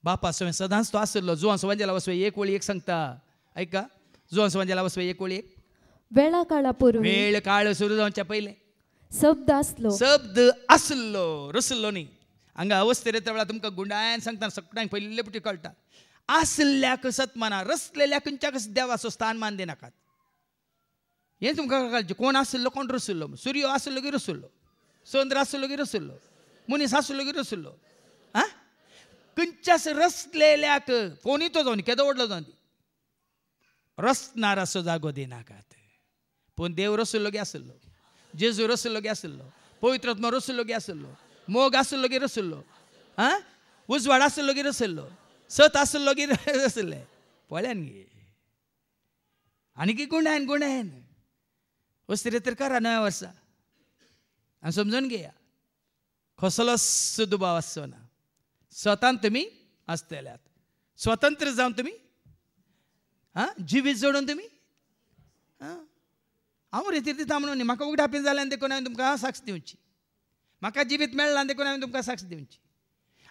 बापा सदांच तो आसलो जुवां संवंजेला वचपा एक वळी एक सांगता ऐका जुवां संवंजेला वचपा एक वळी एक वेळा काळा पूर्वी वेळ काळ सुरू जावच्या पयलें शब्द आसलो शब्द आसलो रसलो न्ही हांगा अवस्थेर येता वेळार तुमकां गुंडायन सांगता सगळ्यांक पयले पुटी कळटा आसल्याक सत्माना रसलेल्या खंयच्याक देवाचो स्थान मान दिनाकात हें तुमकां कळचें कोण आसलो कोण रसलो सूर्य आसलो की रसलो चंद्र आसलो की रसलो मनीस आसलो की रसलो आं खंयच्याच रसलेल्याक कोणी तो जावन केदो व्हडलो जावन रसनार असो जागो दिनाकात पूण देव रसलो की आसलो जेजू रसलो की आसलो पवित्र आत्मा रसलो की आसलो मोग आसलो की रसलो आं उजवाड आसलो की रसलो सत आसलो की रसले पळयान गे आनी की गुणायन गुणायन वस्त्री तर करा नव्या वर्सा आनी समजून घेया कसलोच दुबाव आसचो ना स्वतान तुमी आसतल्यात स्वतंत्र जावन तुमी जिवीत जोडून तुमी हांव रिती दिता म्हणून म्हाका उगडा हापीन जाल्यान देखून हांवें तुमकां साक्ष दिवची म्हाका जिवीत मेळ्ळां देखून हांवें तुमकां साक्ष दिवची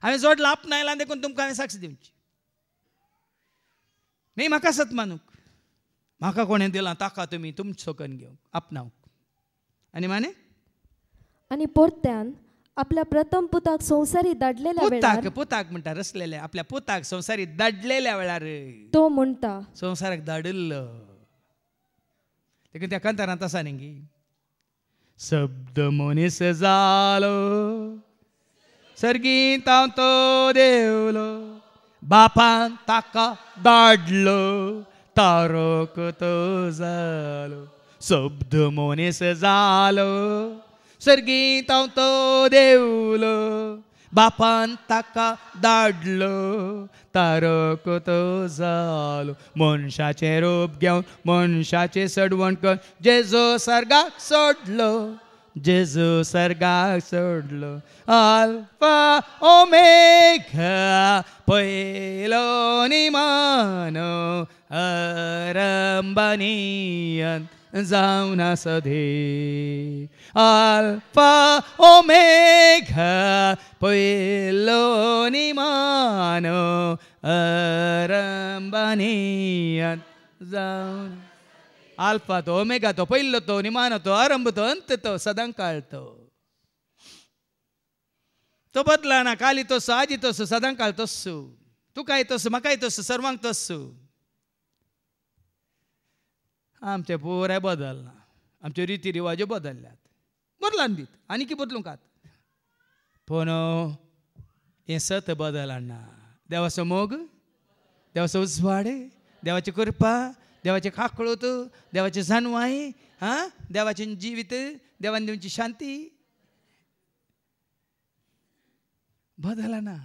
हांवें जोडलां आपणायलां देखून तुमकां हांवें साक्ष दिवची न्ही म्हाका सत मानूक म्हाका कोणें दिलां ताका तुमी तुमचो कन्न घेवंक आपणावंक आनी माने आनी परत्यान आपल्या प्रथम पुताक संवसारी धाडलेल्या वेळार पुताक म्हणटा रसलेल्या आपल्या पुताक संवसारी धाडलेल्या वेळार तो म्हणटा संवसाराक धाडिल्लो देखून त्या कंतारांत आसा न्ही शब्द मनीस जालो सर्गींत हांव तो देवलो बापान ताका धाडलो तारोक तो जालो शब्द मनीस जालो सर्गींत हांव तो देवलो बापान ताका धाडलो तारक तो जालो मनशाचें रूप घेवन मनशाचें सडवण करून जेजू सर्गाक सोडलो जेजू सर्गाक सोडलो अल्फा ओमेगा पयलो निमानो आरंभानियन जावन सदे अल्फा ओमेगा पयलो निमानो आरंभानियन जावन अल्फा तो ओमेगा तो पयलो तो निमानो तो आरंभ तो अंत तो सदांकाळ तो बदलाना काली तोसो आजी तोसो सदांकाळ तोसो तुकाय तोसो म्हाकाय तोसो सर्वांक तोसो आमचे पुराय बदलना आमचे रिती रिवाज बदलल्यात बदलान दीत आनी की बदलूंक पूण हें सत बदलना देवाचो मोग देवाचो उजवाड देवाची कृपा देवाचे काकळूत देवाचे जानवाय देवाचें जिवीत देवान दिवची शांती बदलना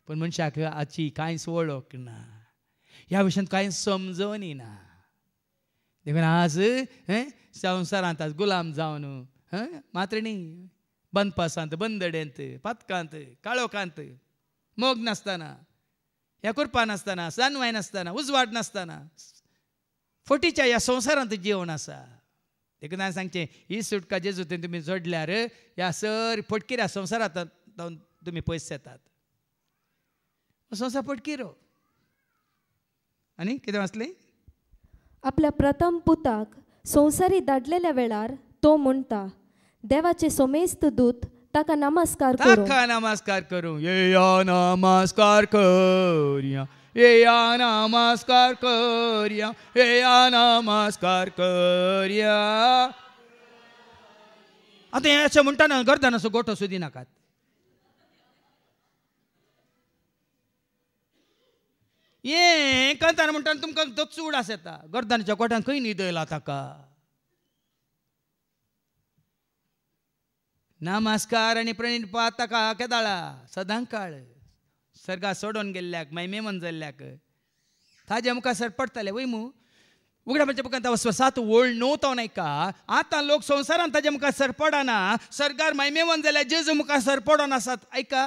पण मनशाक हाची कांयच वळख ना ह्या विशयान कांय समजवनी ना देखून आज संवसारांत आज गुलाम जावन मात्र न्ही बंदपासांत बंदडेंत पातकांत काळोखांत मोग नासतना ह्या कृपा नासतना जानवाय नासतना उजवाड नासतना फटीच्या ह्या संवसारांत जिवन आसा देखून हांवें सांगचें ही सुटका जेजू तुमी जोडल्यार ह्या सर फटकीर ह्या संवसारांत तुमी पयस येतात संवसार फटकीरो आनी कितें वाचलें आपल्या प्रथम पुताक संवसारी धाडलेल्या वेळार तो म्हणटा देवाचे सोमेस्त दूत ताका नमस्कार करूं येया नमस्कार करया येया नमस्कार करया येया नमस्कार करया आतां हें अशें म्हणटाना गर्दनाचो गोठो सुदी नाकात हे करताना म्हणटा तुमकां तो चूडास येता गर्दनाच्या गोट्यान खंय न्हीद येयला ताका नमस्कार आनी प्रणित ताका केदाळा सदां काळ सर्गा सोडून गेल्ल्याक महिमे जाल्ल्याक ताज्या मुखार सर पडटले वय मू उगडापाच्या मुखार 7 वोळ 9 तो नायका आतां लोक संवसारान ताज्या मुखार सर पडना सरकार महिमेवन जाल्यार जेजू मुखार सर पडोन आसात ऐका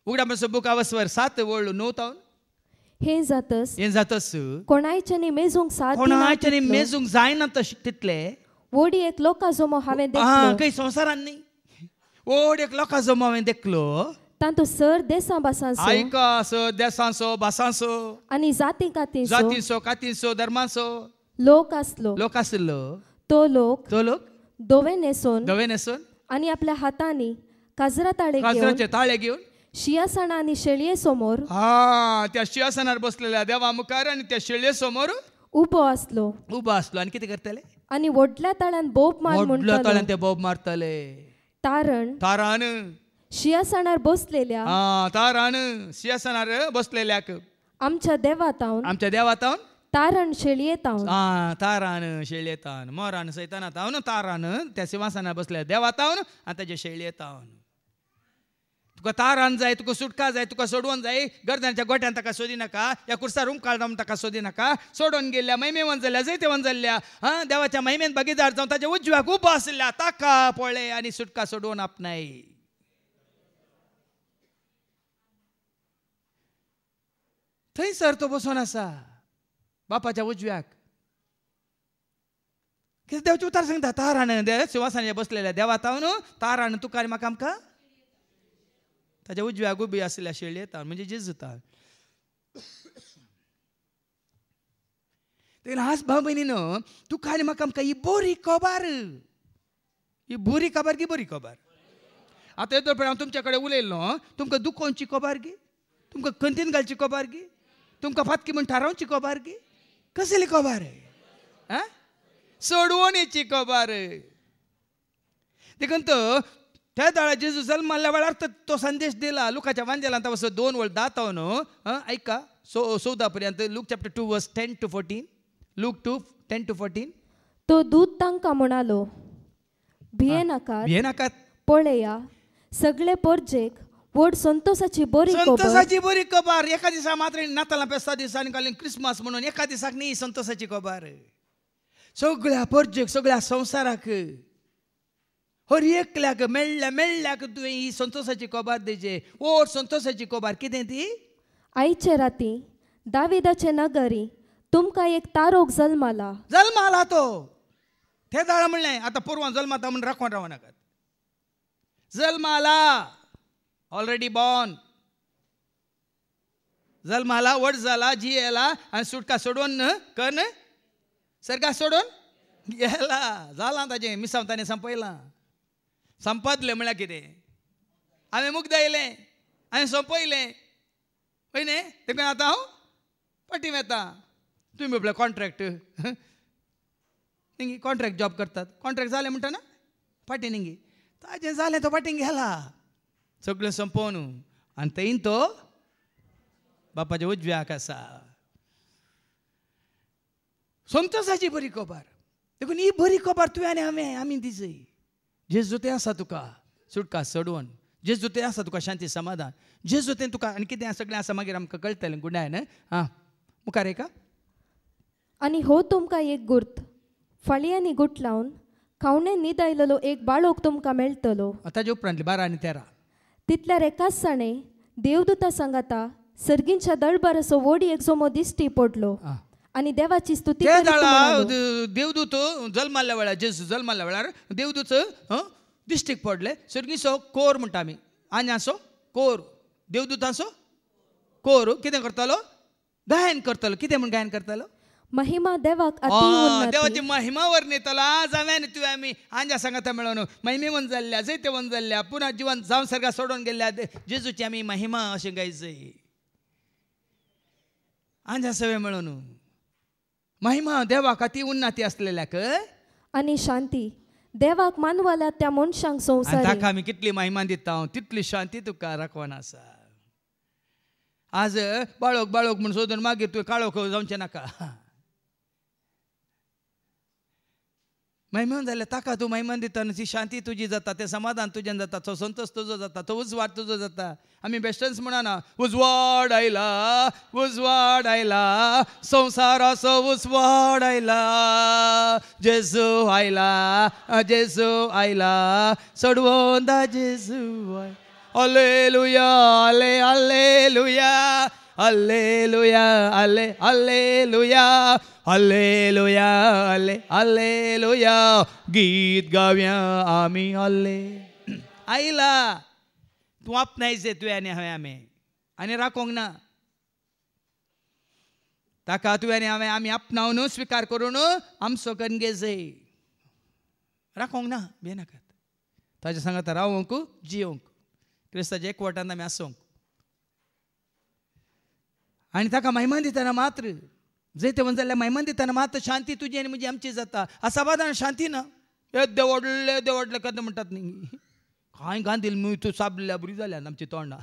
उगडापाचो बुक 7 वोळ 9 तो हे जातस कोणायच्यानी मेजूंक मेजूंक जायना तितले वोडी एक लोका जमो हांवें देखलो काही संवसारान न्ही ओड एक लोका जमो हांवें देखलो तांतू सर देसां बासांसो ऐका सर देसांसो बासांसो आनी जातींसो कातींसो धर्मांसो लोक आसलो तो लोक दोवे नेसून आनी आपल्या हातांनी काजराचे ताळे घेवन शियासना आनी शेळये समोर त्या शियासनार बसलेल्या देवा मुखार आनी त्या शेळये समोर उबो आसलो आनी कितें करतले आनी व्हडल्या ताळ्यान बोब ताळ्यान ते बोब मारतले तारान शियासनार बसलेल्या तारान सिंहासनार बसलेल्याक आमच्या देवातावन तारण शेळयेतावन तारान शेळयेतावन मोरान सैतानातावन तारान त्या सिंहासनार बसलेल्या देवातावन आनी ताच्या शेळयेतावन तुका तारान जाय तुका सुटका जाय तुका सोडवून जाय गर्दनाच्या गोट्यान ताका सोदी नाका या कुर्सार रूम काढून ताका सोदी नाका सोडून गेल्या महिमेवन जाल्ल्या जैतेवन जाल्ल्या देवाच्या महिमेन भागीदार जावन ताच्या उजव्याक उबो आसल्या ताका पळय आनी सुटका सोडवून आपणाय थंयसर तो बसून आसा बापाच्या उजव्याक कितें देवचे उतार सांगता तारान सिंहासनाचेर बसलेल्या देवातावन तारान तुका आनी म्हाका आमकां ताच्या उजव्याक उबी आसलेल्या शेळयेता म्हणजे जेजूता आज भाव भयणीनो तुका आनी म्हाका आमकां ही बरी खबर ही बरी खबर गी बरी खबर आतां येदो पळय हांव तुमच्या कडेन उलयलो तुमकां दुखोवची खबर गी तुमकां खंतीन घालची खबर गी तुमकां फातकी म्हूण थारावची खबर गी कसली खबर सोडवणेची खबर देखून त्या दाळा जेजू जल्माल्या वेळार तो संदेश दिला लुकाच्या वांजेलांत 2 वळ 10 तो न्हू ऐका 14 पर्यंत लूक चॅप्टर 2 वर्स 10 to 14 लूक 2 10 to 14 तो दूत तांकां म्हणालो भिये नाकात पळया सगळे परजेक व्हड संतोषाची बरी खबर एका दिसा मात्र नातालां पेस्ता दिसांनी काल क्रिसमस म्हणून एका दिसाक न्ही संतोषाची खबर सगळ्या परजेक सगळ्या संवसाराक हर एकल्याक मेळ्ळ्याक तुवें ही संतोषाची खबर दिजे व्हड संतोषाची खबर कितें ती आयचे राती दाविदाचे नगरी तुमकां एक तारोक जल्माला तो ते दाळा म्हणलें आतां पुरवां जल्माता म्हूण राखून रावनाकात जल्माला ऑलरेडी बॉर्न जल्माला व्हड जाला जियेला आनी सुटका सोडून कन सरका सोडून गेला जाला ताजें मिसांवतांनी संपयलां संपदलें म्हळ्यार कितें हांवें मुग्ध येयलें हांवें सोंपयलें पळय न्ही देखून आतां हांव फाटीं येता तुमी म्हटलें कॉन्ट्रॅक्ट निंगी कॉन्ट्रॅक्ट जॉब करतात कॉन्ट्रॅक्ट जालें म्हणटा फाटीं निंगी ताजें जालें तो फाटीं गेला सगळें संपोवन आनी थंय तो बापाच्या उजव्याक आसा संतोषाची बरी खबर देखून ही बरी खबर तुवें आनी हांवें आमी दिसय जेजू तें आसा तुका सुटका सोडवून जेजू तें आसा तुका शांती समाधान जेजू तें तुका आनी कितें सगळें आसा मागीर आमकां कळटलें गुणायन मुखार एका आनी हो तुमकां एक गुर्त फाळयांनी गुट लावन खावणे न्हीद आयलेलो एक बाळोक तुमकां मेळटलो ताजे उपरांत 12 आनी 13 तितल्या एकाच साणे देवदूता सांगाता सर्गींच्या दळबारसो व्हड एक जोमो दिश्टी पडलो आनी देवाची स्तुती देवदूत जल्माल्या वेळार जेजू जल्माल्या वेळार देवदूत दिश्टीक पडले सर्गीचो कोर म्हणटा आमी आन्याचो कोर देवदूताचो कोर कितें करतालो गायन करतालो कितें म्हूण गायन करतालो महिमा देवाक देवाची महिमा वर्णितलो आज हांवें तुवें आमी आंजा सांगाता मेळोन महिमेवन जाल्ल्या जैतेवन जाल्ल्या पुन्हा जिवन जावन सर्गा सोडून गेल्ल्या जेजूची आमी महिमा अशें गायचय आंजा सवे मेळोन महिमा देवाक अती उन्नती असलेल्याक आनी शांती देवाक मानवाला त्या मनशांक संवसार ताका आमी कितली महिमा दिता तितली शांती तुका राखवान आसा आज बाळोक बाळोक म्हणून सोदून मागीर तुवें काळोख जावचें नाका. महिमान जाल्यार ताका तूं महिमान दिता आनी ती शांती तुजी जाता, तें समाधान तुज्यान जाता, तो संतोष तुजो जाता, तो उजवाड तुजो जाता. आमी बेस्टन्स म्हणना उजवाड आयला, उजवाड आयला, संवसाराचो उजवाड आयला, जेजू आयला, जेजू आयला, सोडवोन दा जेजू आयला. हालेलुया, हाले हालेलुया, हालेलुया, हाले हालेलुया, हालेलुया, हाले हालेलुया. गीत गावया आमी हाले. आयला तूं आपणायचे तुवें आनी हांवें आनी राखोंक ना. ताका तुवें आनी हांवें आमी आपणावन स्विकार करून आमचो कणगे जाय. राखोंक ना, भिनाकात. ताच्या सांगात रावोंक जियोंक, क्रिस्ताच्या एकवटान आमी आसूंक. आनी ताका महिमान दितना मात्र जंय तेवून जाल्यार महिमान दितना मात्र शांती तुजी आनी म्हजी आमची जाता. असामाधान शांती ना. हे देवडले देवडले कद म्हणटात न्ही, कांय गांधील मुय तूं साबल्या बरी जाल्या आमची तोंडां.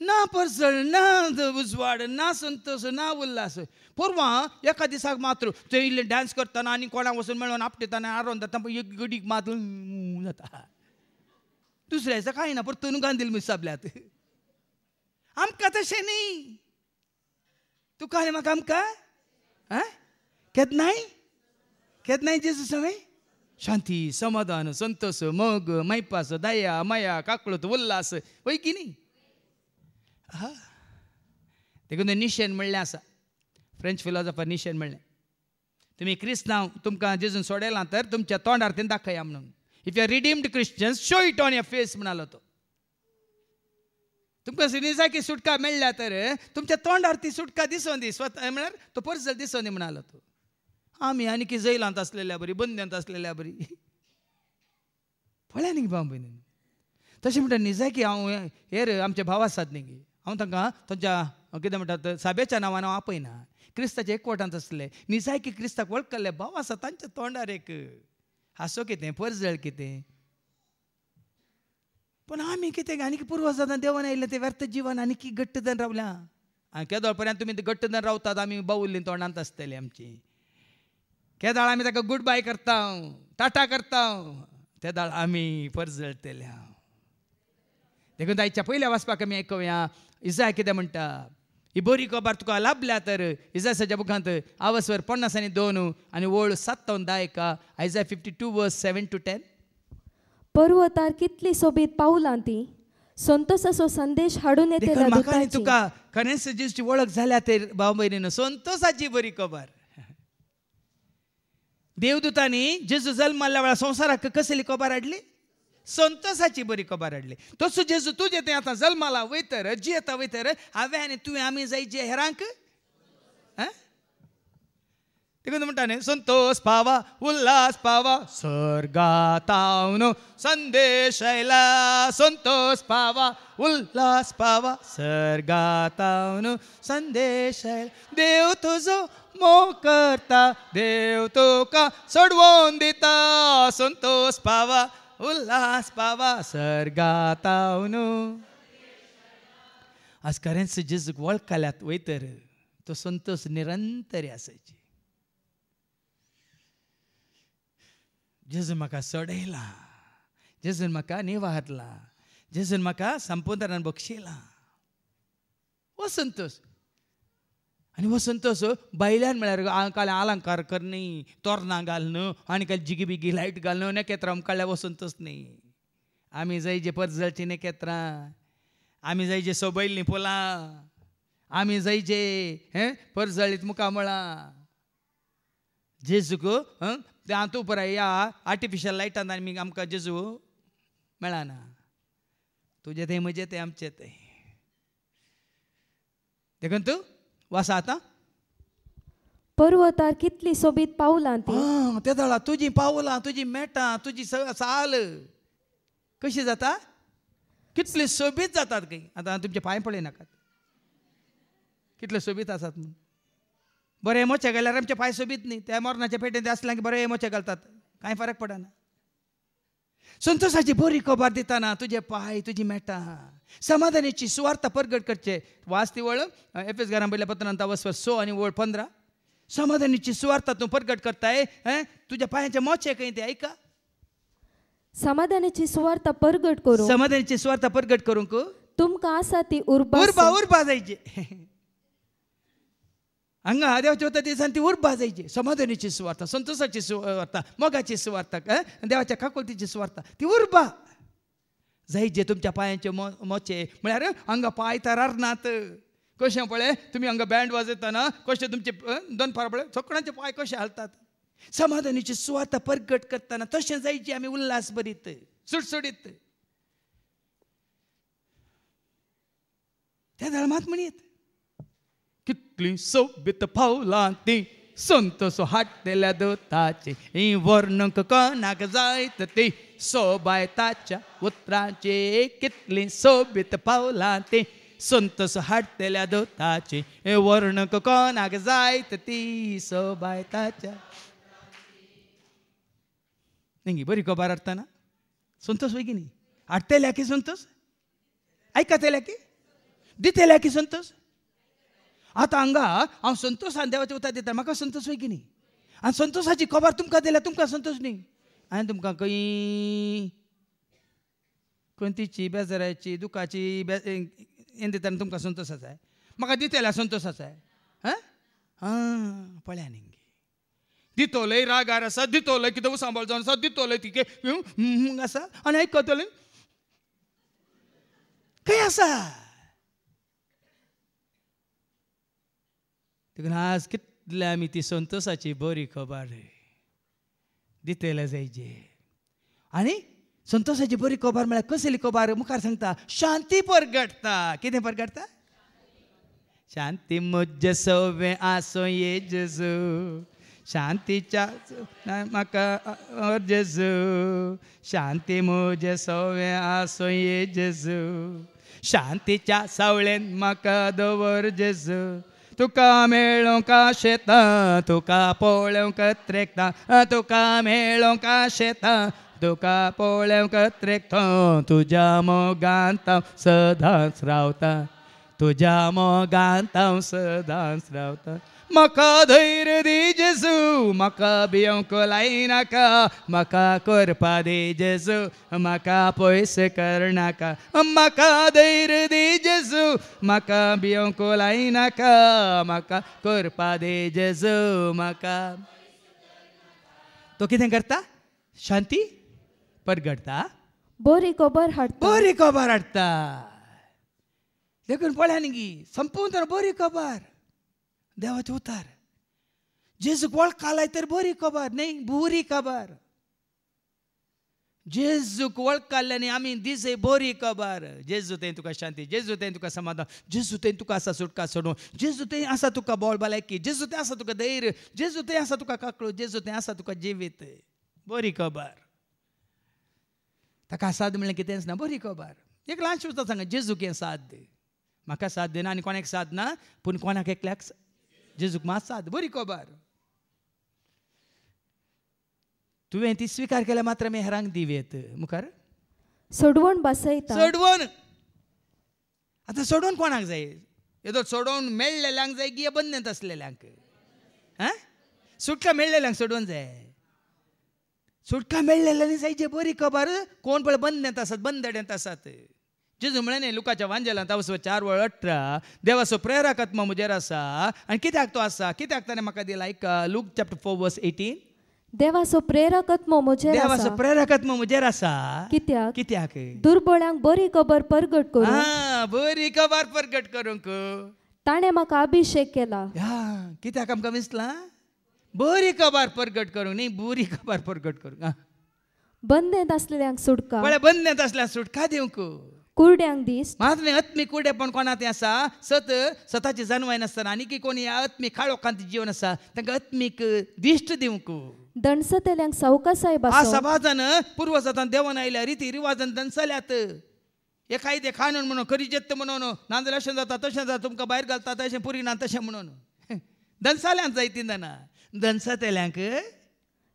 ना परसळ, ना उजवाड, ना संतोष, ना उल्हास. पोरवां एका दिसाक मात्र ते इल्ले डान्स करतना आनी कोणाक वचून मेळोन आपटितना आरोन जाता एक गडीक मात जाता. दुसऱ्या दिसा कांय ना, परतून गांधील मुय साबल्यात. आमकां तशें न्ही. तुका आनी म्हाका आमकां केदनाय जेजू सवय शांती, समाधान, संतोष, मोग, मैपास, दया, माया, काकळूत, उल्हास वय की न्ही. देखून निशेन म्हणलें आसा, फ्रेंच फिलॉसॉफर निशेन म्हणलें, तुमी क्रिस्तांव तुमकां जेजून सोडयलां तर तुमच्या तोंडार तें दाखया म्हणून. If you are redeemed Christians show it on your face म्हणालो तो. तुमकां निजाकी सुटका मेळ्ळ्या तर तुमच्या तोंडार ती सुटका दिसोन दी, स्वता म्हळ्यार तो परजळ दिसोन दी म्हणालो तो. आमी आनी की जैलांत आसलेल्या बरी, बंद्यांत आसलेल्या बरी. पळया न्ही भाव भयणी, तशें म्हणटा निजाकी हांव हेर आमचे भाव आसात न्ही, हांव तांकां तांच्या कितें म्हणटात साबेच्या नांवान हांव आपयना. क्रिस्ताच्या एकवटांत आसले निजाकी क्रिस्ताक वळखले भाव आसा तांच्या तोंडार एक हांसो कितें, परजळ कितें. पण आमी कितें आनी पुर्वजांना देवान आयिल्लें तें व्यर्थ जिवन आनी की घट्ट जावन रावल्या. केदोळ पर्यंत तुमी घट्ट जावन रावतात, आमी बावुल्लीं तोंडांत आसतली आमची. केदाळ आमी ताका गूड बाय करता, टाटा करता, तेदाळ आमी परजळटल्या. देखून आयच्या पयल्या वाचपाक आमी आयकुया इसाय कितें म्हणटा. ही बरी खबर तुका लाभल्या तर इसायाच्या बुकांत आवसवर 52 आनी वळ 7-10. आयजाय 52:7-10. पर्वतार कितली सोबीत पावलां ती, संतोषाचो संदेश हाडून येतेल्या म्हाका आनी दुताची. तुका खरेंच जेजूची वळख जाल्या तर भाव भयणीनो संतोषाची बरी खबर. देवदूतांनी जेजू जल्माल्या वेळार संवसाराक कसली खबर हाडली? संतोषाची बरी खबर हाडली. तसो जेजू तुजे तें आतां जल्माला वयतर जियेता वयतर हांवें आनी तुवें आमी जाय जे हेरांक देखून म्हणटा न्ही संतोष पावा, उल्हास पावा, स्वर्गातावन संदेश आयला. संतोष पावा, उल्हास पावा, स्वर्गातावन संदेश आयला. देव तुजो मोग करता, देव तुका सोडवोन दिता. संतोष पावा, उल्हास पावा, स्वर्गातावन. आज खरेंच जेजूक वळखल्यात वयतर तो संतोष निरंतर आसायची. जेजून म्हाका सोडयला, जेजून म्हाका निवारला, जेजून म्हाका संपूर्णान बक्षिला. हो संतोष. आनी हो संतोष बायल्यान म्हळ्यार काल अलंकार करनी, तोरणां घालन आनी काल जिगी बिगी लायट घालन नखेत्रां काडल्या हो संतोष न्ही. आमी जाय जे परजळची नखेत्रां, आमी जाय जे सोबयल्लीं फुलां, आमी जाय जे परजळीत मुखामळां. जेजूक ते हातू पराय ह्या आर्टिफिशल लायटान आमी आमकां जेजू मेळना. तुजें तें म्हजें तें आमचें तें. देखून तूं वासा आतां. पर्वतार कितली सोबीत पावलां ती, ते दळा तुजीं पावलां, तुजीं मेटां, तुजी साल कशी जाता, कितली सोबीत जातात खंय. आतां तुमचे पांय पळय नाकात कितले सोबीत आसात म्हूण. बरे मोचे घाल्यार आमचे पांय सोबीत न्ही. त्या मरणाच्या पेटेंत आसल्या की बरे मोचे घालतात, कांय फरक पडना. संतोषाची बरी खबर दिताना तुझे पाय तुझी मेटा समाधानाची सुवार्ता प्रगट करचे वाचती वळ एफएस घरां पहिल्या पत्रांत वसवर 6 आणि वळ 15 समाधानाची सुवार्ता तू प्रगट करताय तुझ्या पायाचे मोचे काही ते ऐका समाधानाची सुवार्ता प्रगट करू समाधानाची सुवार्ता प्रगट करूंक तुमकां आसा ती उर्बा उर्बा जायचे हांगा देवाच्या वता दिसान ती उर्बा जायची समाधानाची सुवार्ता संतोषाची सुवार्ता मोगाची सुवार्ता देवाच्या काकुलतीची सुवार्ता ती उर्बा जायचे तुमच्या पायांचे मोचे म्हळ्यार हांगा पाय तर अरनात कशें पळय तुमी हांगा बँड वाजयतना कशें तुमचे दनपार पळय सकाळचे पाय कशे हालतात समाधानाची सुवार्ता प्रगट करतना तशें जायची आमी उल्हास भरीत सुटसुडीत त्या धर्मात म्हणीत कितली सोबीत पावलांती संतोष हाडलेल्या दोताचे वर्णक कोणाक जायत ती सोबायताच्या उतरांचे कितली सोबीत पावलांती संतोष हाडलेल्या दोताचे वर्णक कोणाक जायत ती सोबायताच्या नाही बरी खबर हाडटाना संतोष वय की न्ही हाडटल्या की संतोष ऐकतल्या की दितल्या की संतोष आता हांगा हांव संतोषान देवाच्या उतर दिता म्हाका संतोष वय की न्ही आनी संतोषाची खबर तुमकां दिल्या तुमकां संतोष न्ही हांवें तुमकां खंयची बेजाराची दुखाची हें दितना तुमकां संतोष आसा म्हाका दितल्या संतोष आसा पळया न्ही दितोलय रागार आसा दितोलय कितें सांबाळ जावन आसा दितोलय तिके आसा आनी आयकतले खंय आसा देखून आज कितले आमी ती संतोषाची बरी खबर दितले जायचे आनी संतोषाची बरी खबर म्हळ्यार कसली खबर मुखार सांगता शांती परगटता कितें परगटता शांती म्हजे सवे आसो ये जेजू शांतीच्या म्हाका जेजू शांती म्हजे सवे आसो ये जेजू शांतीच्या सावळेन म्हाका दवर जेजू तुका मेळोंक शेता तुका पळोवंक त्रेकता तुका मेळोंक शेता तुका पळोवंक त्रेकता तुज्या मोगांत हांव सदांच रावता तुज्या मोगांत हांव सदांच रावता म्हाका धैर्य दी जेजू म्हाका भियोंक लायनाका म्हाका करपा दी जेजू म्हाका पयस करनाका म्हाका धैर्य दी जेजू म्हाका भियोंक लायनाका म्हाका करपा दी जेजू म्हाका तो कितें करता शांती परगटता बरी खबर हाडटा बरी खबर हाडटा देखून पळया न्ही संपूर्ण बरी खबर देवाचे उतार जेजूक वळखालाय तर बरी खबर न्ही बुरी खबर जेजूक वळखाल्ल्यानी आमी दिसय बरी खबर जेजू तें तुका शांती जेजू तें तुका समाधान जेजू तें तुका आसा सुटका सोडून जेजू तें आसा तुका बोळ भलायकी जेजू तें आसा तुका धैर्य जेजू तें आसा तुका काकळू जेजू तें आसा तुका जिवीत बरी खबर ताका साद म्हणल्यार कितें आसना बरी खबर एक ल्हानशी उतर सांगा जेजूक हें साद दे म्हाका साथ दिना आनी कोणाक साथ ना पूण कोणाक एकल्याक जेजूक मात साथ बरी खबर तुवें ती स्विकार केल्या मात्र आमी हेरांक दिवेत मुखार सोडवण बसयता सोडवण आतां सोडवण कोणाक जाय येदो सोडवण मेळ्ळेल्यांक जाय की बंदनेंत आसलेल्यांक सुटका मेळ्ळेल्यांक सोडवण जाय सुटका मेळ्ळेल्यांनी जायचे बरी खबर कोण पळय बंदनेंत आसात बंदडेंत आसात जेजू म्हळें न्ही वांजेलांत 4:18 देवाचो प्रेरक आत्मा म्हजेर आसा आनी कित्याक तो आसा कित्याक ताणें म्हाका दिला ऐका लूक चॅप्टर 4:18 देवाचो प्रेरक आत्मा म्हजेर आसा देवाचो प्रेरक आत्मा म्हजेर आसा कित्याक कित्याक दुर्बळांक बरी खबर प्रगट करूंक बरी खबर प्रगट करूंक ताणें म्हाका अभिषेक केला कित्याक आमकां दिसलां बरी खबर प्रगट करूंक न्ही बुरी खबर प्रगट करूंक बंदेंत आसलेल्यांक सुटका पळय बंदनेंत आसल्या सुटका दिवंक कुरड्यांक दीस मात्र आत्मीक कुरडेपण कोणा तें आसा सताची जन्माय नासतना आनी कोणी आत्मीक काळोखांत जीवन आसा तांकां आत्मीक दिश्ट दिवंक दणसतेल्यांक सावकासाय समाजान पुर्वजांत देवान आयल्या रिती रिवाजान दणसल्यात हे कायदे खानून म्हणून खरी जेत्त म्हणून नांदर अशें जाता तशें जाता तुमकां भायर घालता तशें पुरी ना तशें म्हणून दनसाल्यांक जायती जाणा दनसतेल्यांक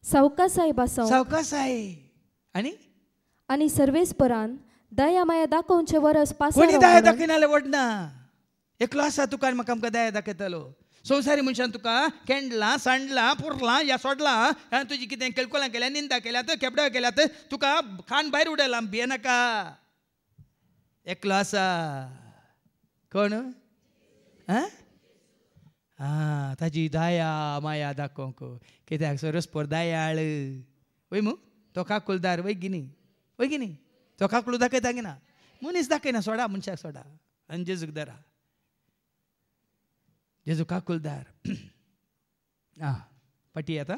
सावकासाय सावकासाय आनी आनी सर्वेस्परान दया माया दाखोवचे वरस कोणी दया पासा दाखयनाले वडना एकलो आसा तुका आनी म्हाका आमकां दया दाखयतलो संवसारी मनशान तुका केंडलां सांडलां पुरलां या सोडलां तुजी कितें केळकुलां केल्या निंदा केल्यात केपड्या केल्यात तुका खाण भायर उडयलां भियेनाका एकलो आसा कोण ताजी दया माया दाखोवंक कित्याक सरस्पर दयाळ वय मू तो काकुलदार वय गिनी तो काकुळू दाखयता गी ना मनीस दाखयना सोडा मनशाक सोडा आनी जेजूक धरा जेजू काकुलदार पटी आता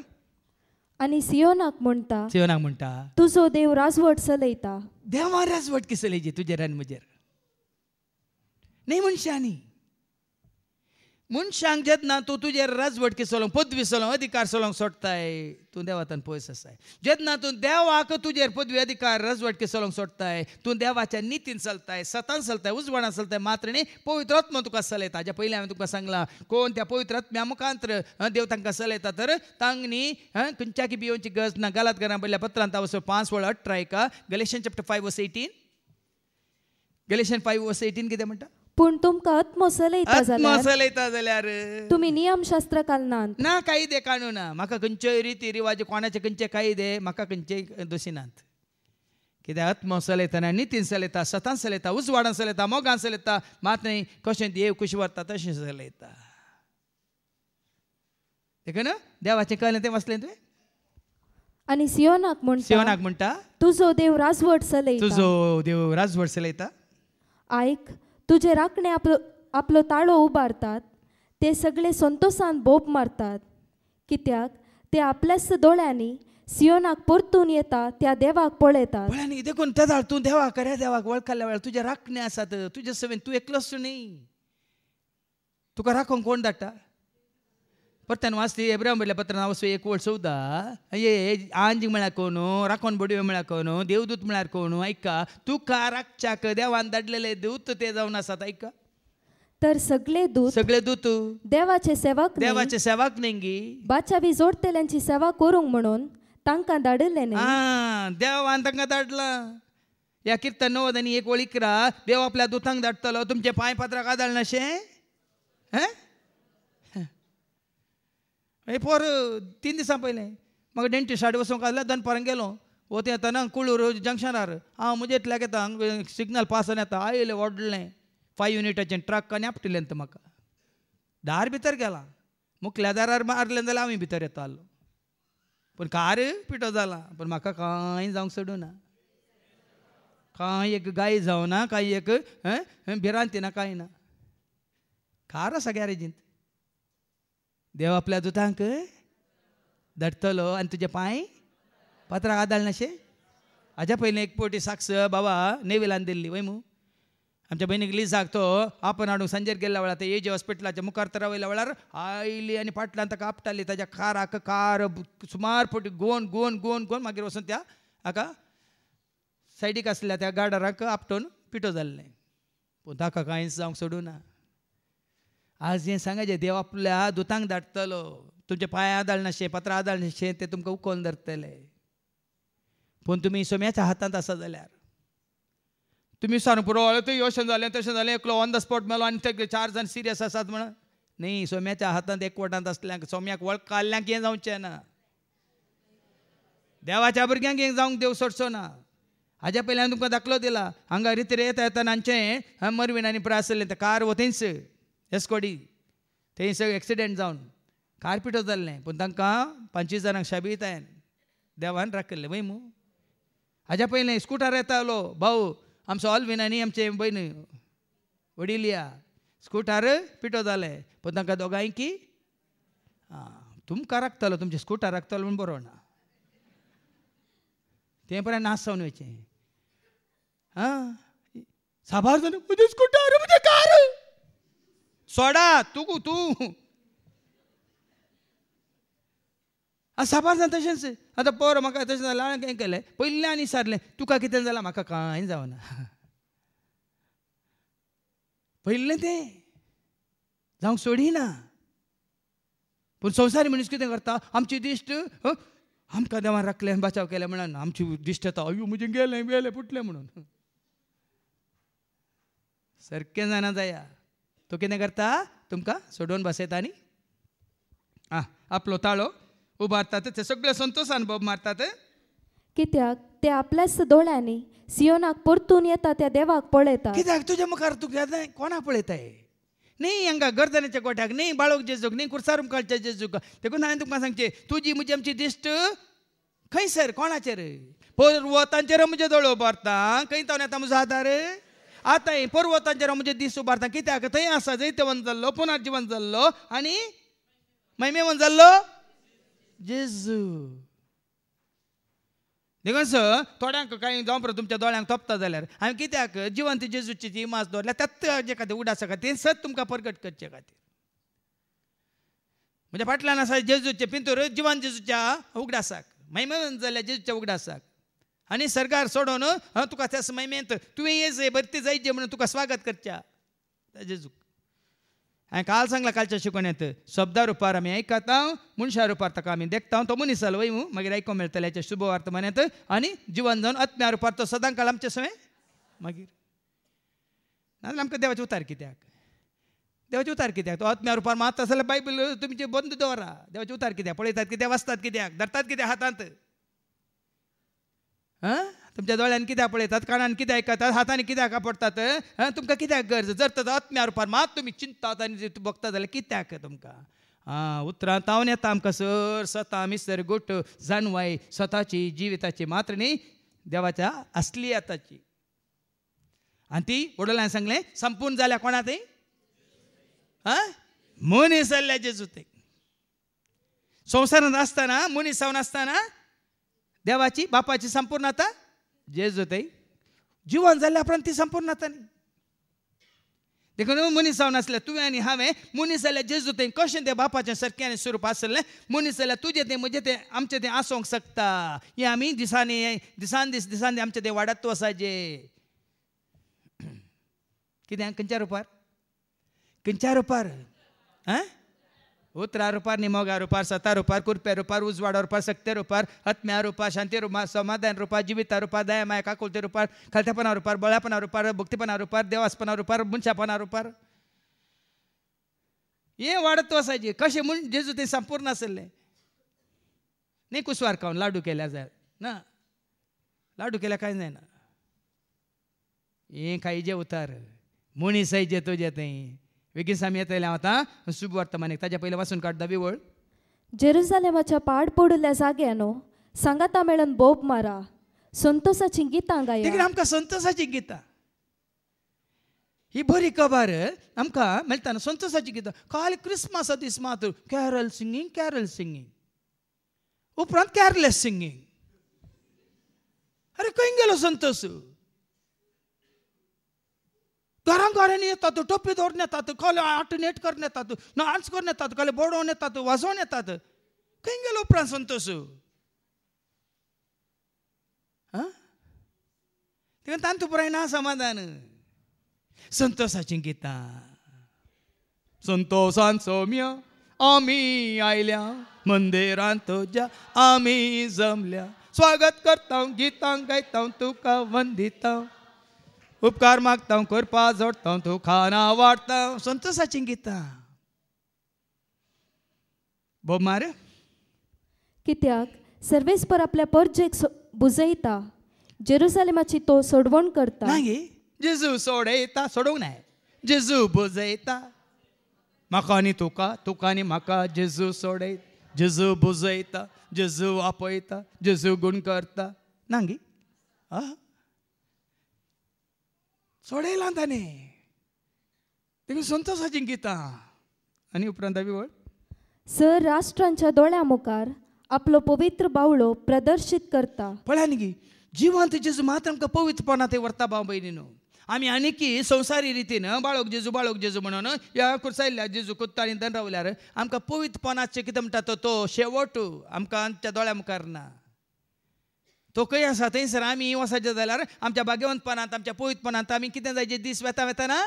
आनी सियोनाक म्हणटा तुजो देव राजवट चलयता देवा राजवट किसलेजी तुजेर आनी म्हजेर न्ही मनशांक जेन्ना तूं तुजेर राजवट चलोवंक पदवी चलोवंक अधिकार चलोवंक सोडताय तूं देवातान पयस आसाय जेन्ना तूं देवाक तुजेर पदवी अधिकार राजवट चलोवंक सोडताय तूं देवाच्या नितीन चलताय सतान चलताय उजवाडान चलताय मात्र न्ही पवित्र आत्मा तुका चलयता हाज्या पयलीं हांवें तुका सांगलां कोण त्या पवित्र आत्म्या मुखांतर देव तांकां चलयता तर तांक न्ही खंयच्याकी भियोवची गरज ना गलात पयल्या पत्रांत 5:18 गलेशियन चॅप्टर 5:18 गलेशियन 5:18 कितें म्हणटा पूण तुमकां आत्मो चलयता जाल्यार तुमी नियमशास्त्र कालनात ना कायदे काणू ना म्हाका खंयच्योय रिती रिवाज कोणाचे खंयचे कायदे म्हाका खंयचे दोशिनात कित्याक आत्मो चलयतना नितीन चलयता सतान चलयता उजवाडान चलयता मोगान चलयता मात न्ही कशें देव कशी व्हरता तशें चलयता देखून देवाचें कळ्ळें तें वाचलें तुवें आनी सियोनाक म्हणटा तुजो देव राजवट चलयता आयक तुजे राखणे आपलो ताळो उबारतात ते सगळे संतोषान बोब मारतात कित्याक ते आपल्याच दोळ्यांनी सियोनाक परतून येता त्या देवाक पळयतात पळय देखून तेदाळ तूं देवाक खऱ्या देवाक वळखल्या वेळार तुजे राखणे आसात तुजे सवेन तूं एकलोच न्ही तुका राखोंक कोण धाडटा परत्यान वाचली एब्राहिम बरयल्या पत्रांत 1:14 ये आंज म्हळ्यार कोण राखोन बडयो म्हळ्यार कोण देवदूत म्हळ्यार कोण ऐका तुका राखच्याक देवान धाडलेले दूत ते जावन आसात ऐका तर सगळे दूत देवाचे सेवक नेंगी बाच्या बी जोडतेल्यांची सेवा करूंक म्हणून तांकां धाडले देवान तांकां धाडला या किर्तन 9 आनी 1:11 देव आपल्या दुतांक धाडटलो तुमचे पांय पत्राक आदाळ नाशें पोर 3 दिसां पयलें म्हाका डेंटिस्ट हाड वचूंक आसलें दनपारां गेलो वता येतना कुळूर जंक्शनार हांव म्हजेतल्याक येता सिग्नल पास जावन येता आयलें व्हडलें 5 युनिटाचें ट्रक आनी आपटिलें म्हाका दार भितर गेलां मुखल्या दारार मारलें जाल्यार हांव भितर येता आसलो पूण कार पिटो जाला पूण म्हाका कांय जावंक सोडूना कांय एक गाय जावना कांय एक भिरांती ना कांय ना कार आसा गॅरेजींत देव आपल्या दुतांक धाडटलो आनी तुजे पांय पत्राक आदाळ नाशें हाज्या पयलीं एक पोटी साक्ष बाबा नेविलान दिल्ली वय मू आमच्या भयणीक लिजाक तो आपण हाडूंक सांजेर गेल्ल्या वेळार ते एजे हॉस्पिटलाच्या मुखार तर वयल्या वेळार आयली आनी फाटल्यान ताका आपटाली ताज्या काराक कार सुमार पोटी गोवन मागीर वचून त्या हाका सायडीक आसलेल्या त्या गार्डराक आपटून पिटो जाल्लें पूण ताका कांयच जावंक सोडूना आज हें सांगायचें देव आपल्या दुतांक धाडटलो तुमचे पांय आदाळ नाशें पत्रां आदाळ नाशें ते तुमकां उखोवन धरतले पूण तुमी सोम्याच्या हातांत आसा जाल्यार तुमी सांग पुरो तें अशें जालें तशें जालें एकलो ऑन द स्पॉट मेलो आनी ते 4 जाण सिरियस आसात म्हणून न्ही सोम्याच्या हातांत एकवटांत आसल्यांक सोम्याक वळखाल्ल्यांक हें जावचें ना देवाच्या भुरग्यांक हें जावंक देव सोडचो ना हाज्या पयलीं हांवें तुमकां दाखलो दिला हांगा रितीर येता येतना हांचें मरवीन आनी पुराय आसलें तें कार वतेंच एस्कोडी थंय एक्सिडेंट जावन कार पिटो जाल्लें पूण तांकां 25 जाणांक शाबीतायन देवान राखल्लें वय मू हाज्या पयलीं स्कुटार येतालो भाऊ आमचो ऑल्वीन आनी आमचे भयण वडिलिया स्कुटार पिटो जालें पूण तांकां दोगांयकी तुमकां राखतलो तुमचें स्कुटार राखतलो म्हूण बरो ना तें पर्यंत नास जावन वयचें साबार जालें म्हजें स्कुटार म्हजें कार सोडा तूं साबार जावन तशेंच आतां पोर म्हाका तशें जालें हांवें कितें केलें पयल्यान विचारलें तुका कितें जालां म्हाका कांय जावना पयलें तें जावंक सोडिना पूण संवसारी मनीस कितें करता आमची दिश्ट आमकां देवान राखले आनी बचाव केले म्हणून आमची दिश्ट येता अयो म्हणजे गेले फुटले म्हणून. सारकें जायना जाया. तो कितें करता तुमकां सोडून बसयता आनी आपलो ताळो उबारतात. ते सगळे संतोशान बोब मारतात. कित्याक ते आपल्याच दोळ्यांनी सियोनाक परतून येता त्या देवाक पळयतात. कित्याक तुज्या मुखार तुका कोणाक पळयताय? न्ही हांगा गर्दनाच्या गोठ्याक, न्ही बाळोक जेजूक, न्ही कुर्सार मुखारच्या जेजूक. देखून हांवें तुमकां सांगचे तुजी म्हजी आमची दिश्ट खंयसर कोणाचेर? पर्वतांचेर म्हजे दोळे उबारता. खंय तावन येता म्हजो आदार? आतां पर्वतांचेर म्हजे दीस उबारता. कित्याक थंय आसा जैतवंत जाल्लो, पुनर्जीवन जाल्लो आनी महिमेवंत जाल्लो जेजू. देखून सर थोड्यांक कांय जावं तुमच्या दोळ्यांक तोपता जाल्यार हांवें कित्याक जिवंत जेजूची जी मास दवरल्या त्याच हाजे खातीर उडासा खातीर सत तुमकां प्रगट करचे खातीर. म्हणजे फाटल्यान आसा जेजूचे पिंतूर जिवंत जेजूच्या उगडासाक, महिमेवंत जाल्ल्या जेजूच्या उगडासाक. आनी सरकार सोडून तुका त्या महिमेंत तुवें येजे भरती जायचे म्हणून तुका स्वागत करच्या जेजूक. हांवें काल सांगला कालच्या शिकवण्यात शब्दा रुपार आमी आयकता, मनशा रुपार ताका आमी देखता. तो मनीस जालो वय मागीर आयको मेळटलें हेच्या शुभ वर्तमानांत. आनी जिवन जावन आत्म्या रुपार तो सदां काळ आमचे सवय मागीर. नाजाल्यार आमकां देवाचे उतार कित्याक? देवाचे उतार कित्याक? तो आत्म्या रुपार मारता जाल्यार बायबल तुमचे बंद दवरा. देवाचे उतार कित्याक? पळयतात कित्याक? वाचतात कित्याक? धरतात कित्याक हातांत? तुमच्या दोळ्यान कित्याक पळयतात? कानान कित्याक आयकतात? हातांनी कित्याक आपडतात? तुमकां कित्याक गरज? जर तर आत्म्या रुपार मात तुमी चिंतात आनी बघता जाल्यार कित्याक तुमकां? उतरां तावन येता आमकां सर स्वता मिसर गोट जाणवाय स्वताची जिविताची मात्र न्ही देवाच्या असली आताची. आनी ती वडोलान सांगलें संपूर्ण जाल्या कोणा थंय? मनीस जाल्ल्या जेजू थंय. संवसारांत आसतना मनीस जावन आसतना देवाची बापाची संपूर्णता जेजू थंय. जिवन जाल्ल्या उपरांत ती संपूर्णता न्ही. देखून मनीस जावन आसले तुवें आनी हांवें मनीस जाल्यार जेजू थंय कशें तें बापाचें सारकें आनी स्वरूप आसलें मनीस जाल्यार तुजें तें म्हजें तें आमचें तें आसूंक शकता. हें आमी दिसान दीस आमचें तें वाडत वसाचें. कित्याक? खंयच्या रुपार? खंयच्या रुपार? उतरा रुपार, निमोगा रुपार, सता रुपार, कुरप्या रुपार, उजवाडा रुपार, सक्ते रुपार, आत्म्या रुपार, शांती रुपार, समाधान रुपार, जिविता रुपार, दया माया काकुलते रुपार, खालत्यापणा रुपार, बळापणा रुपार, भक्तीपणा रुपार, देवासपणा रुपार, मनशापणा रुपार. हे वाडत वसायचे. कशें म्हूण जेजू ते संपूर्ण आसले. न्ही कुसवार खावन लाडू केल्या जाय ना. लाडू केल्या कांय जायना. हे खायचे उतार मनीस जे तुजे थंय. बेगीन आमी येतले आतां शुभ वर्तमान ताच्या पयलीं वाचून काड दावी वळ. जेरुसालेमाच्या पाड पडल्या जाग्यानो सांगाता मेळून बोब मारा, संतोषाची गितां गाया. देखील आमकां संतोषाची गितां ही बरी खबर आमकां मेळटा. संतोषाची गितां काल क्रिस्मसा दीस मात कॅरल सिंगींग उपरांत कॅरलेस सिंगींग. अरे खंय गेलो संतोष? घरांनी येतात, टोपी दवरून येतात, कोले आट नेट करून येतात, डान्स करून येतात, कोले बोडोवन येतात, वाजोवन येतात. खंय गेलो उपरांत संतोष? देखून तांतू पुराय ना समाधान. संतोषाची गितां. संतोषान सौम्य आमी आयल्या मंदिरांत तुज्या आमी जमल्या, स्वागत करता गितां गायता तुका वंदिता, उपकार मागता करपा जोडता तू खाना वाडता. संतोषाची गितां. बोब मार. कित्याक सर्वेस्पर आपल्या परजेक बुजयता, जेरुसालेमाची तो सोडवण करता. नाही जेजू सोडयता, सोडूंक नाय. जेजू बुजयता. म्हाका आनी तुका, तुका आनी म्हाका जेजू सोडयता, जेजू बुजयता, जेजू आपयता, जेजू गुण करता. नांगी सोडयलां ताणें. देखून संतोषाची गितां. आनी उपरांत दावी वळ. सर राष्ट्रांच्या दोळ्या मुखार आपलो पवित्र बावळो प्रदर्शीत करता. पळया न्ही जिवंत जेजू मात्र आमकां पवित्रपणा ते व्हरता भाव भयणीनो. आमी आनीकी संवसारी रितीन बाळोक जेजू म्हणून ह्या कुर्सायल्ल्या जेजू कुत्ताळी दन रावल्यार आमकां पवित्रपणाचें कितें म्हणटा तो शेवट आमकां आमच्या दोळ्या मुखार ना. तो खंय आसा थंयसर आमी वसाचे जाल्यार आमच्या भाग्यवंतपणांत आमच्या पवित्रपणांत आमी कितें जायचे दीस वेताना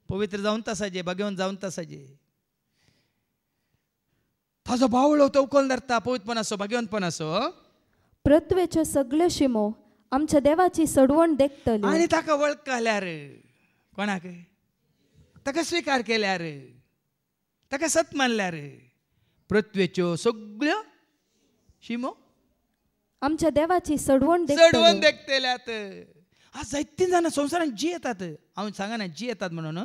पवित्र जावन तसाचे, भाग्यवंत जावन तसाचे. हाजो बावळो तो उखोवन धरता पवित्रपण असो भाग्यवंतपण असो पृथ्वेच्यो सगळ्यो शिमो आमच्या देवाची सडवण देखतल्यो आनी ताका वळखल्यार कोणाक ताका स्विकार केल्यार ताका सत मानल्यार पृथ्वेच्यो सगळ्यो शिमो आमच्या देवाची सडवण चढवून देखतल्यो देखतेल्यात. आज जायतीं जाणां संवसारान जी येतात हांव सांगना जी येतात म्हणून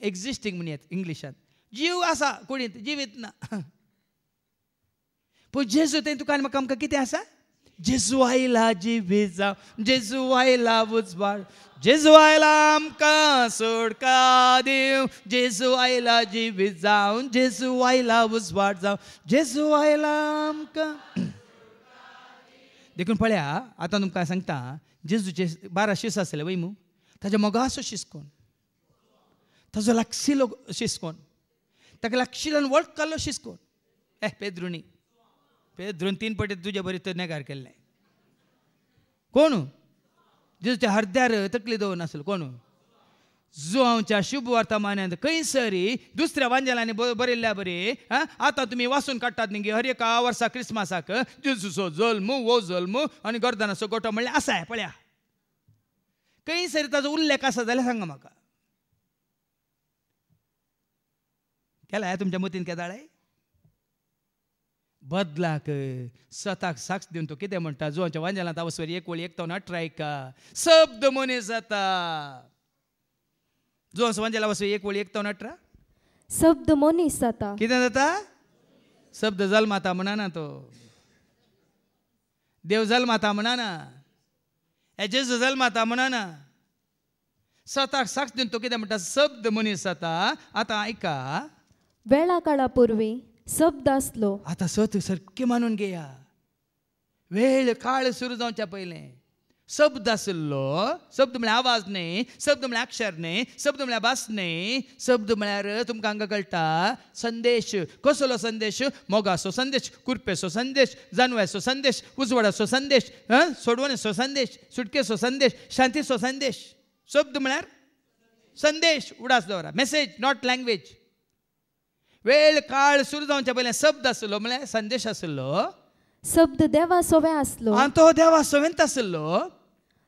एक्झिस्टिंग म्हणून येत इंग्लिशान जीव आसा कोणीत जिवीत ना पूण जेजू तें तुका आनी म्हाका आमकां कितें आसा जेजू आयला जिवीत जावं जेजू आयला उजवाड जेजू आयला आमकां सोडका दिव जेजू आयला जिवीत जावं जेजू आयला उजवाड जावं जेजू आयला आमकां देखून पळया आतां तुमकां सांगता जेजूचे 12 शीस आसले वय मू ताच्या मोगाचो शिस्कोन ताजो लागशिल्लो शिस्कोन ताका लागशिल्ल्यान वळखलो शिस्कोन पेद्रून 3 पटी तुजे बरी तर नेगार केल्ले कोण जेजूच्या हृदयार तकली दवरून आसलो कोण जुआंवच्या शुभ वर्तमानांत खंयसरी दुसऱ्या वांजेलांनी बरयल्ल्या बरी आतां तुमी वाचून काडटात न्ही हर एका वर्सा क्रिस्मसाक जेजूचो जल्म वो जल्म आनी गर्दनाचो गोठो म्हणल्यार आसाय पळया खंयसरी ताजो उल्लेख आसा जाल्यार सांगा म्हाका केला तुमच्या मतीन केदाळे बदलाक स्वताक साक्ष दिवन तो कितें म्हणटा जुआंवच्या वांजेलांत आवसवरी 1 वळी 1 तो 18 शब्द मनीस जाता जो वांजेला वसो 1 वळी 1 तो 18 शब्द मनीस जाता कितें जाता शब्द जल्माता म्हणना तो देव जल्माता म्हणना हे जेजू जल्माता म्हणना स्वताक साक्ष दिवन तो कितें म्हणटा शब्द मनीस जाता. आतां आयका वेळा काळा पूर्वी शब्द आसलो आतां सत सारकें मानून घेया वेळ काळ सुरू जावच्या पयलें शब्द आसलो शब्द म्हळ्यार आवाज न्ही शब्द म्हळ्यार अक्षर न्ही शब्द म्हळ्यार भास न्ही शब्द म्हळ्यार तुमकां हांगा कळटा संदेश कसलो संदेश मोगाचो संदेश कुरपेचो संदेश जानवेचो संदेश उजवाडाचो संदेश सोडवणेचो संदेश सुटकेचो संदेश शांतीचो संदेश शब्द म्हळ्यार संदेश उडास दवरा मेसेज नॉट लँग्वेज वेळ काळ सुरू जावच्या पयलें शब्द आसलो म्हळ्यार संदेश आसलो शब्द देवा सोवे आसलो आनी तो देवा सोवेंत आसलो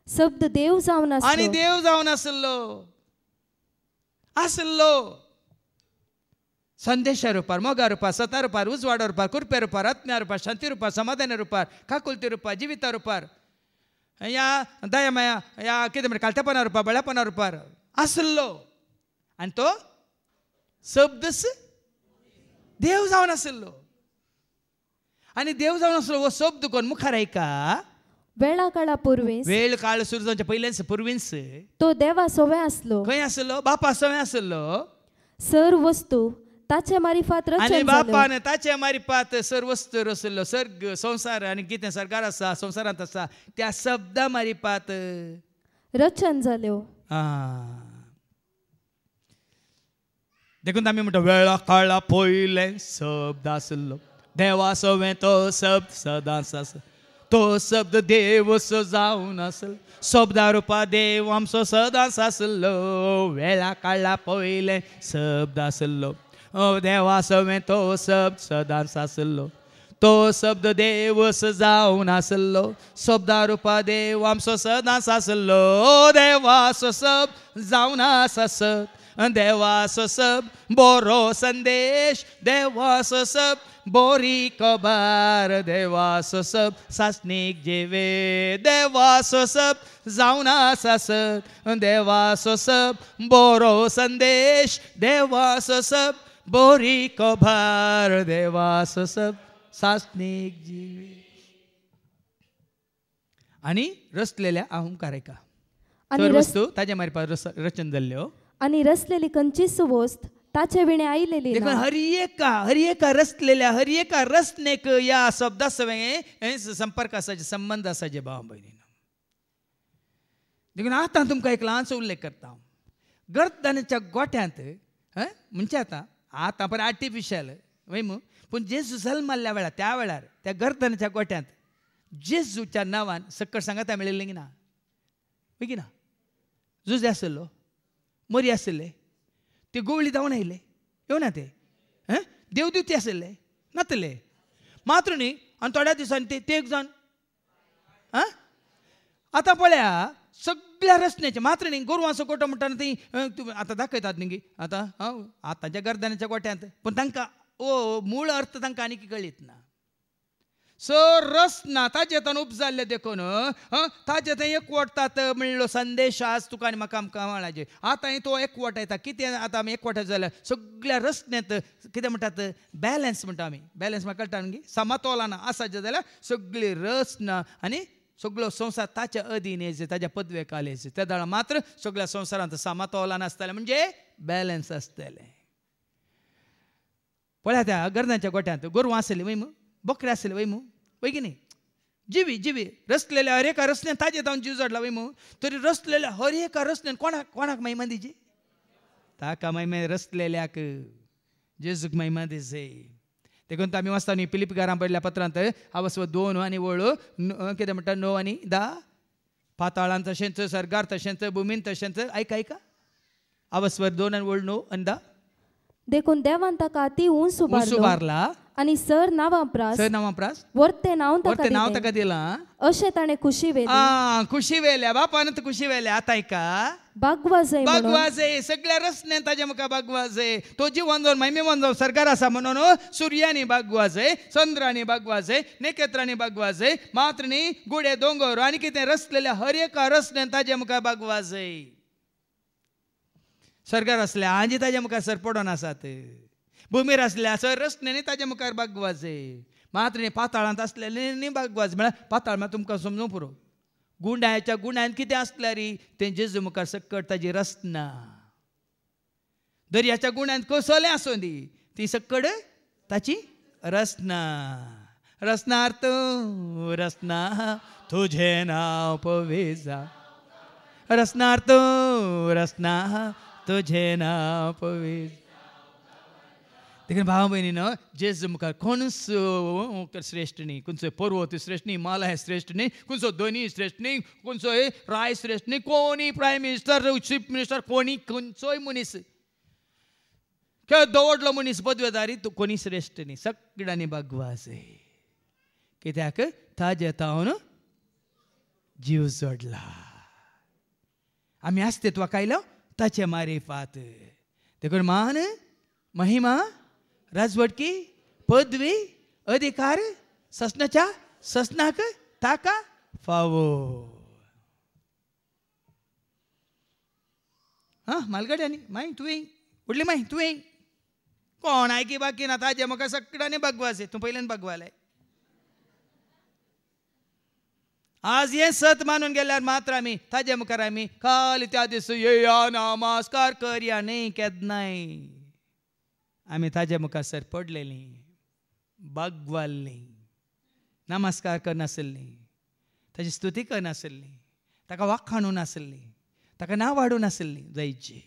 शब्द देव जावन आनी आसलो देव जावन आसलो संदेशा रुपार मोगा रुपार सता रुपार उजवाडा रुपार कुरपे रुपार आत्म्या रुपार शांती रुपार समाधाना रुपार काकुलती रुपार जिविता रुपार या दयामया या कितें म्हणटा कालतेपणा रुपार बळ्यापणा रुपार आसलो आनी तो शब्दच देव जावन आसलो आनी देव जावन आसलो हो शब्द कोण मुखार आयका वेळा काळा पूर्वी वेळ काळ सुरू जावच्या पयलेंच पुर्वींच तो देवा सोवे आसलो खंय आसलो बापा सवय आसलो सर वस्तू ताचे मारिफात आनी रचन बापान ताचे मारिफात सर वस्तू रचलो सर्ग संसार आनी कितें सरकार आसा संवसारांत आसा त्या शब्दा मारिफात रचन जाल्यो देखून आमी म्हणटा वेळा काळा पयले शब्द आसलो देवा सवय तो शब्द सदांच आसा तो शब्द देवच जावन आसलो शब्दा रुपा देव आमचो सदांच आसलो वेळा काळा पयले शब्द आसलो देवा सवय तो शब्द सदांच आसलो तो शब्द देवच जावन आसलो शब्दा रुपा देव आमचो सदांच आसलो देवाचो शब्द जावन आसत देवाचो शब्द बरो संदेश देवाचो शब्द बोरी कबार देवाचो शब्द सासणीक जिवे देवाचो शब्द जावन आसत देवाचो शब्द बरो संदेश देवाचो शब्द बोरी कबार देवाचो शब्द सासणीक जिवे आनी रचलेल्या अहंकार एका वस्तू ताजे मारिफात रचन जाल्ल्यो आनी रचलेली खंयचीच वस्त ताचे विणे आयलेली ना. हर एका रचलेल्या हर एका रचनेक या शब्दा सवय संपर्क आसाचे संबंध आसाचे भाव भयणीन देखून आतां तुमकां एक ल्हानसो उल्लेख करता गर्दनाच्या गोठ्यांत म्हणजे आतां पण आर्टिफिशियल वय मू पूण जेजू जल्माल्या वेळार त्या वेळार त्या गर्दनाच्या गोठ्यांत जेजूच्या नांवान सकट सांगाता मेळिल्लें की ना वय की ना जुजे आसलो मरी आसले ते गोवळी जावन आयले येवना ते देवदूती आसले नातले मात्र न्ही आनी थोड्या दिसांनी ते एक जावन आं आतां पळया सगळ्या रचनेचे मात्र न्ही गोरवांचो गोठो म्हणटाना ती आतां दाखयतात न्ही आतां आतांच्या गर्दनाच्या गोठ्यांत पण तांकां मूळ अर्थ तांकां आनीक कळीत ना सो रस ना ताजे तान उपजाल्ले देखून ताजे थंय एकवटात म्हणलो संदेश आज तुका आनी म्हाका आमकां वळाचे आतां तो एकवट येता कितें आतां आमी एकवटात जाल्यार सगळ्या रचनेंत कितें म्हणटात बॅलन्स म्हणटा आमी बॅलन्स म्हाका कळटा न्ही समतोलाना आसात जाल्यार सगळी रचना आनी सगळो संवसार ताच्या अधीन येयचे ताच्या पदवे खाला येयचे त्या दाळा मात्र सगळ्या संवसारांत समतोलन आसतलें म्हणजे बॅलन्स आसतलें पळया त्या गर्दांच्या गोठ्यांत गोरवां आसलीं वय बोकरे आसले वय वय की न्ही जिवी रचलेल्या हर एका रचनेन ताजे जावन जीव जोडला वय तरी रचलेल्या हर एका रचनेन कोणाक महिमा दिची ताका महिमा रचलेल्याक जेजूक महिमा दिसे देखून आमी वाचता न्ही फिलिपिकारांक बरयल्ल्या पत्रांत आवस्व 2 आनी वळू कितें म्हणटा 9 आनी 10 पाताळांत तशेंच सर्गार तशेंच भुमीन तशेंच ऐका आवस्व 2 आनी वळू 9 आनी 10 देखून देवान ताका ती उंच उबारला आनी सर नांवां प्रास वर्ते नांव ताका दिलां अशें ताणें खुशी वेल्या बापान खुशी वेल्या आतां ऐका बागवाजे सगळ्या रचनेन ताजे मुखार बागवाजे तो जीवन जावन महिमेवन जावन सरकार आसा म्हणून सुर्यानी बागवाजे चंद्रानी बागवाजे नखेत्रांनी बागवाजे मात्र न्ही गुडे दोंगर आनी कितें रचलेल्या हर एका रचनेन ताजे मुखार बागवाजे सरकार असल्या आजी ताज्या मुखार सर पडोन आसात भुमीर असल्या सर रचनेनी ताज्या मुखार बागवाजे मात्र न्ही पाताळांत असलेले न्ही बागवाज म्हळ्यार पाताळ म्हळ्यार तुमकां समजूं पुरो गुंडाच्या गुंडान कितें आसल्यार तें जेजू मुखार सकट ताजी रचना दर्याच्या गुंडान कसलें आसूं दी ती सकट ताची रचना रचनार्थ रचना तुझें नांव पवित्र रचनार्थ रचना तुझें नांव पवित्र देखीन भाव भयणीनो जेजू मुखार कोणूच श्रेष्ठ न्ही खंयचोय पर्वत श्रेष्ठ न्ही हिमालय श्रेष्ठ न्ही खंयचो धनी श्रेष्ठ न्ही खंयचोय राय श्रेष्ठ न्ही कोणी प्रायम मिनिस्टर चीफ मिनिस्टर कोणी खंयचोय मनीस किंवा दवडलो मनीस पदवेदारी कोणी श्रेष्ठ न्ही सगळ्यांनी बागवाजे कित्याक ताजे तावन जीव जोडला आमी अस्तित्वाक आयलो ताचे मारिफात देखून मान महिमा राजवटकी पदवी अधिकार ससनाच्या ससनाक ताका फावो मालगड्यांनी माय तुवें उडली माय तुवें कोण आयकी बाकी ना ताजे म्हाका सगळ्यांनी बागवाजे तूं पयल्यान बागवाले आज हे सत मानून गेल्यार मात्र आमी ताजे मुखार आमी खाली त्या दीस येया नमस्कार करया न्ही केन्नाय आमी ताजे मुखार सर पडलेलीं बागवाल्लीं नमस्कार करनासलीं ताची स्तुती करनासलीं ताका वाखाणून नासलीं ताका नांव वाडून नासलीं जायची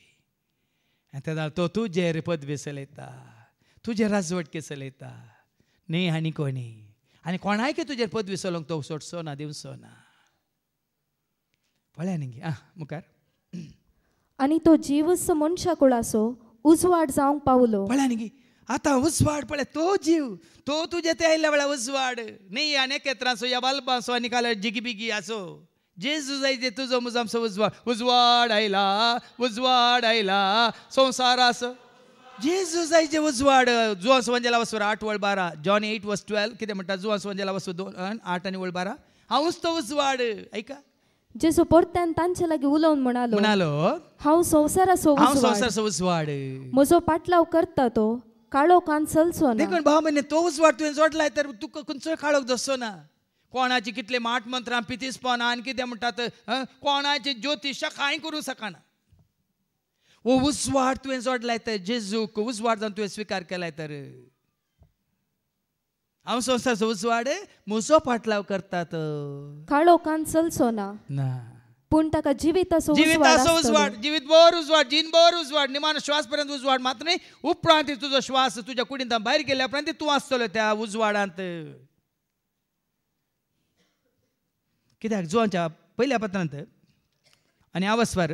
आनी तेदा तो तुजेर पदवी चलयता तुजेर राजवटके चलयता न्ही आनी कोणी आनी कोणायक तुजेर पदवी चलोवंक तो सोडचो ना दिवचो ना पळया न्ही मुखार आनी तो जीवच मनशाकुळ आसो उजवाड जावंक पावलो पळया न्ही आतां उजवाड पळय तो जीव तो तुजे ते आयल्या वेळार उजवाड न्ही आनी केत्रांचो या बालपांचो आनी काल जिगी बिगी आसो जेजू जाय तुजो मुजामचो उजवाड आयला संवसार आसो जेजू जाय जे उजवाड जुवांस वंजेला वचून 8:12 जॉन 8:12 कितें म्हणटा जुवांस वंजेला वचून 2 8 आनी 12 हांवूच तो उजवाड ऐका जेजू परत्यान तांचे लागीं उलोवन म्हणालो हांव संवसाराचो उजवाड म्हजो पाटलाव करता तो काळो कान चलचो ना देखून भाव म्हणे तो उजवाड तुवें जोडलाय तर तुका खंयचोय काळोख दसचो ना कोणाची कितले माट मंत्रां पितीसपण आनी कितें म्हणटात कोणाचे ज्योतिशा कांय करूं शकना वो उजवाड तुवें जोडलाय तर जेजूक उजवाड जावन तुवें स्विकार केलाय तर हांव संवसाराचो उजवाड म्हजो पाटलाव करतात काळो कान चलचो ना पूण ताका जिविताचो उजवाड जिवीतभर उजवाड जीनभर उजवाड निमान श्वास पर्यंत उजवाड मात्र न्ही उपरांत तुजो श्वास तुज्या कुडींत भायर गेल्या उपरांत तूं आसतलो त्या उजवाडांत कित्याक जुवांच्या पयल्या पत्रांत आनी आवस्वार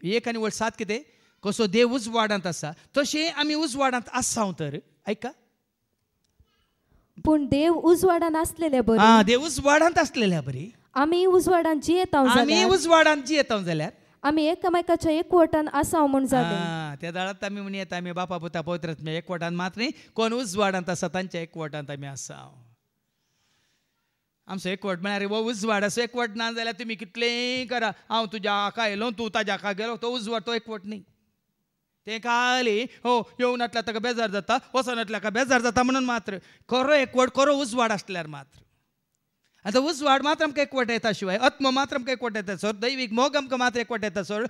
1 आनी 7 कितें कसो देव उजवाडांत आसा तशें आमी उजवाडांत आसांव तर ऐका पूण देव उजवाडान आसलेले बरे हा देव उजवाडांत असलेल्या बरी आमी उजवाडान जियेता आम्ही जाल्यार उजवाडांत जी येता जाल्यार आमी एकामेकाच्या एकवटान आसाव म्हूण जाले त्या दाळात आम्ही म्हणून येता आम्ही बापा पुता पवित्र आत्म्या एकवटान मात न्ही कोण उजवाडांत आसा तांच्या एकवटांत आमी आसाव आमचो एकवट म्हळ्यार वो उजवाड असो एकवट ना जाल्यार तुमी कितलेंय करा हांव तुज्या हाका येयलो तूं ताज्या हाका गेलो तो उजवाड तो एकवट न्ही ते खाली हो येवन नाटल्या ताका बेजार जाता वचून नाटल्या ताका बेजार जाता म्हणून मात्र खरो एकवट खरो उजवाड आसल्यार मात्र आता उजवाड मात्र आमकां एकवट येता शिवाय आत्म मात्र आमकां एकवट येता सर दैवीक मोग आमकां मात्र एकवट येता सर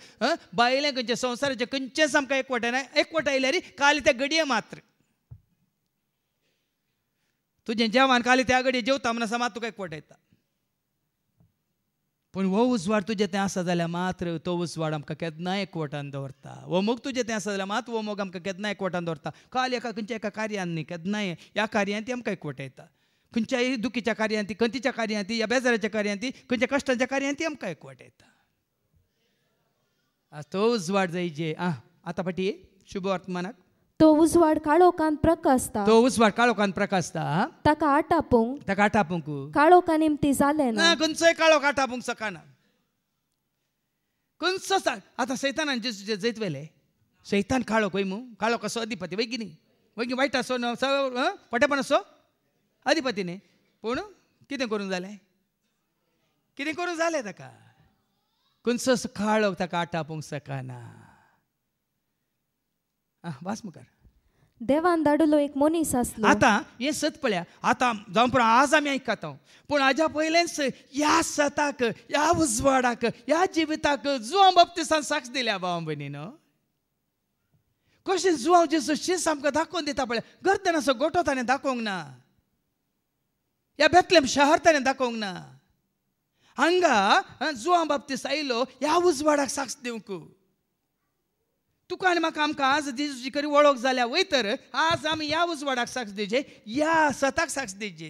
बायलें खंयचे संवसाराचे खंयचेच आमकां एकवट येना एकवट आयल्यार काल त्या घडये मात्र तुजें जेवण काली त्या घडये जेवता म्हणून आसा मात तुका एकवट येता पूण हो उजवाड तुजें तें आसा जाल्यार मात्र तो उजवाड आमकां केन्नाय एकवटान दवरता हो मोग तुजें तें आसा जाल्यार मात हो मोग आमकां केन्नाय एकवटान दवरता काल एका खंयच्या एका कार्यान न्ही केन्नाय ह्या कार्यान ती आमकां एकवट येता खंयच्याय दुखीच्या कार्यान ती खंयच्या कार्यान ती या बेजाराच्या कार्यान ती खंयच्या कश्टाच्या कार्यान ती आमकां एकवट येता तो उजवाड जायचे आतां फाटी शुभ वर्तमानाक तो उजवाड काळोखान प्रकाशता तो उजवाड काळोखान प्रकाशता ताका आटापूंक ताका आटापूंक काळोखा निमती जाले ना ना खंयचोय काळोख आटापूंक सकना खंयचो आतां सैतानान जेजूचे जैत वेले सैतान काळोख वय मू काळोख असो अधिपती वय की न्ही वय की वायट असो पटेपण असो अधिपती न्ही पूण कितें करूंक जालें कितें करूंक जालें ताका खंयचो काळोख ताका आटापूंक सकना वास मुखार देवान धाडलो एक मनीस आसलो आतां हें सत पळया आतां जावं पूण आज आमी आयकता पूण हाज्या पयलेंच ह्या सताक ह्या उजवाडाक ह्या जिविताक जुवां बाप्तिस्तान साक्ष दिल्या भावां भयणीनो कशें जुवांव जेजू शीस आमकां दाखोवन दिता पळय गर्दन असो गोठो ताणें दाखोवंक ना ह्या बेतलेम शहर ताणें दाखोवंक ना हांगा जुवां बाप्तिस्त आयलो ह्या उजवाडाक साक्ष दिवंक तुका आनी म्हाका आमकां आज जेजूची खरी वळख जाल्या वय तर आज आमी ह्या उजवाडाक साक्ष दिवचे ह्या सताक साक्ष दिवचे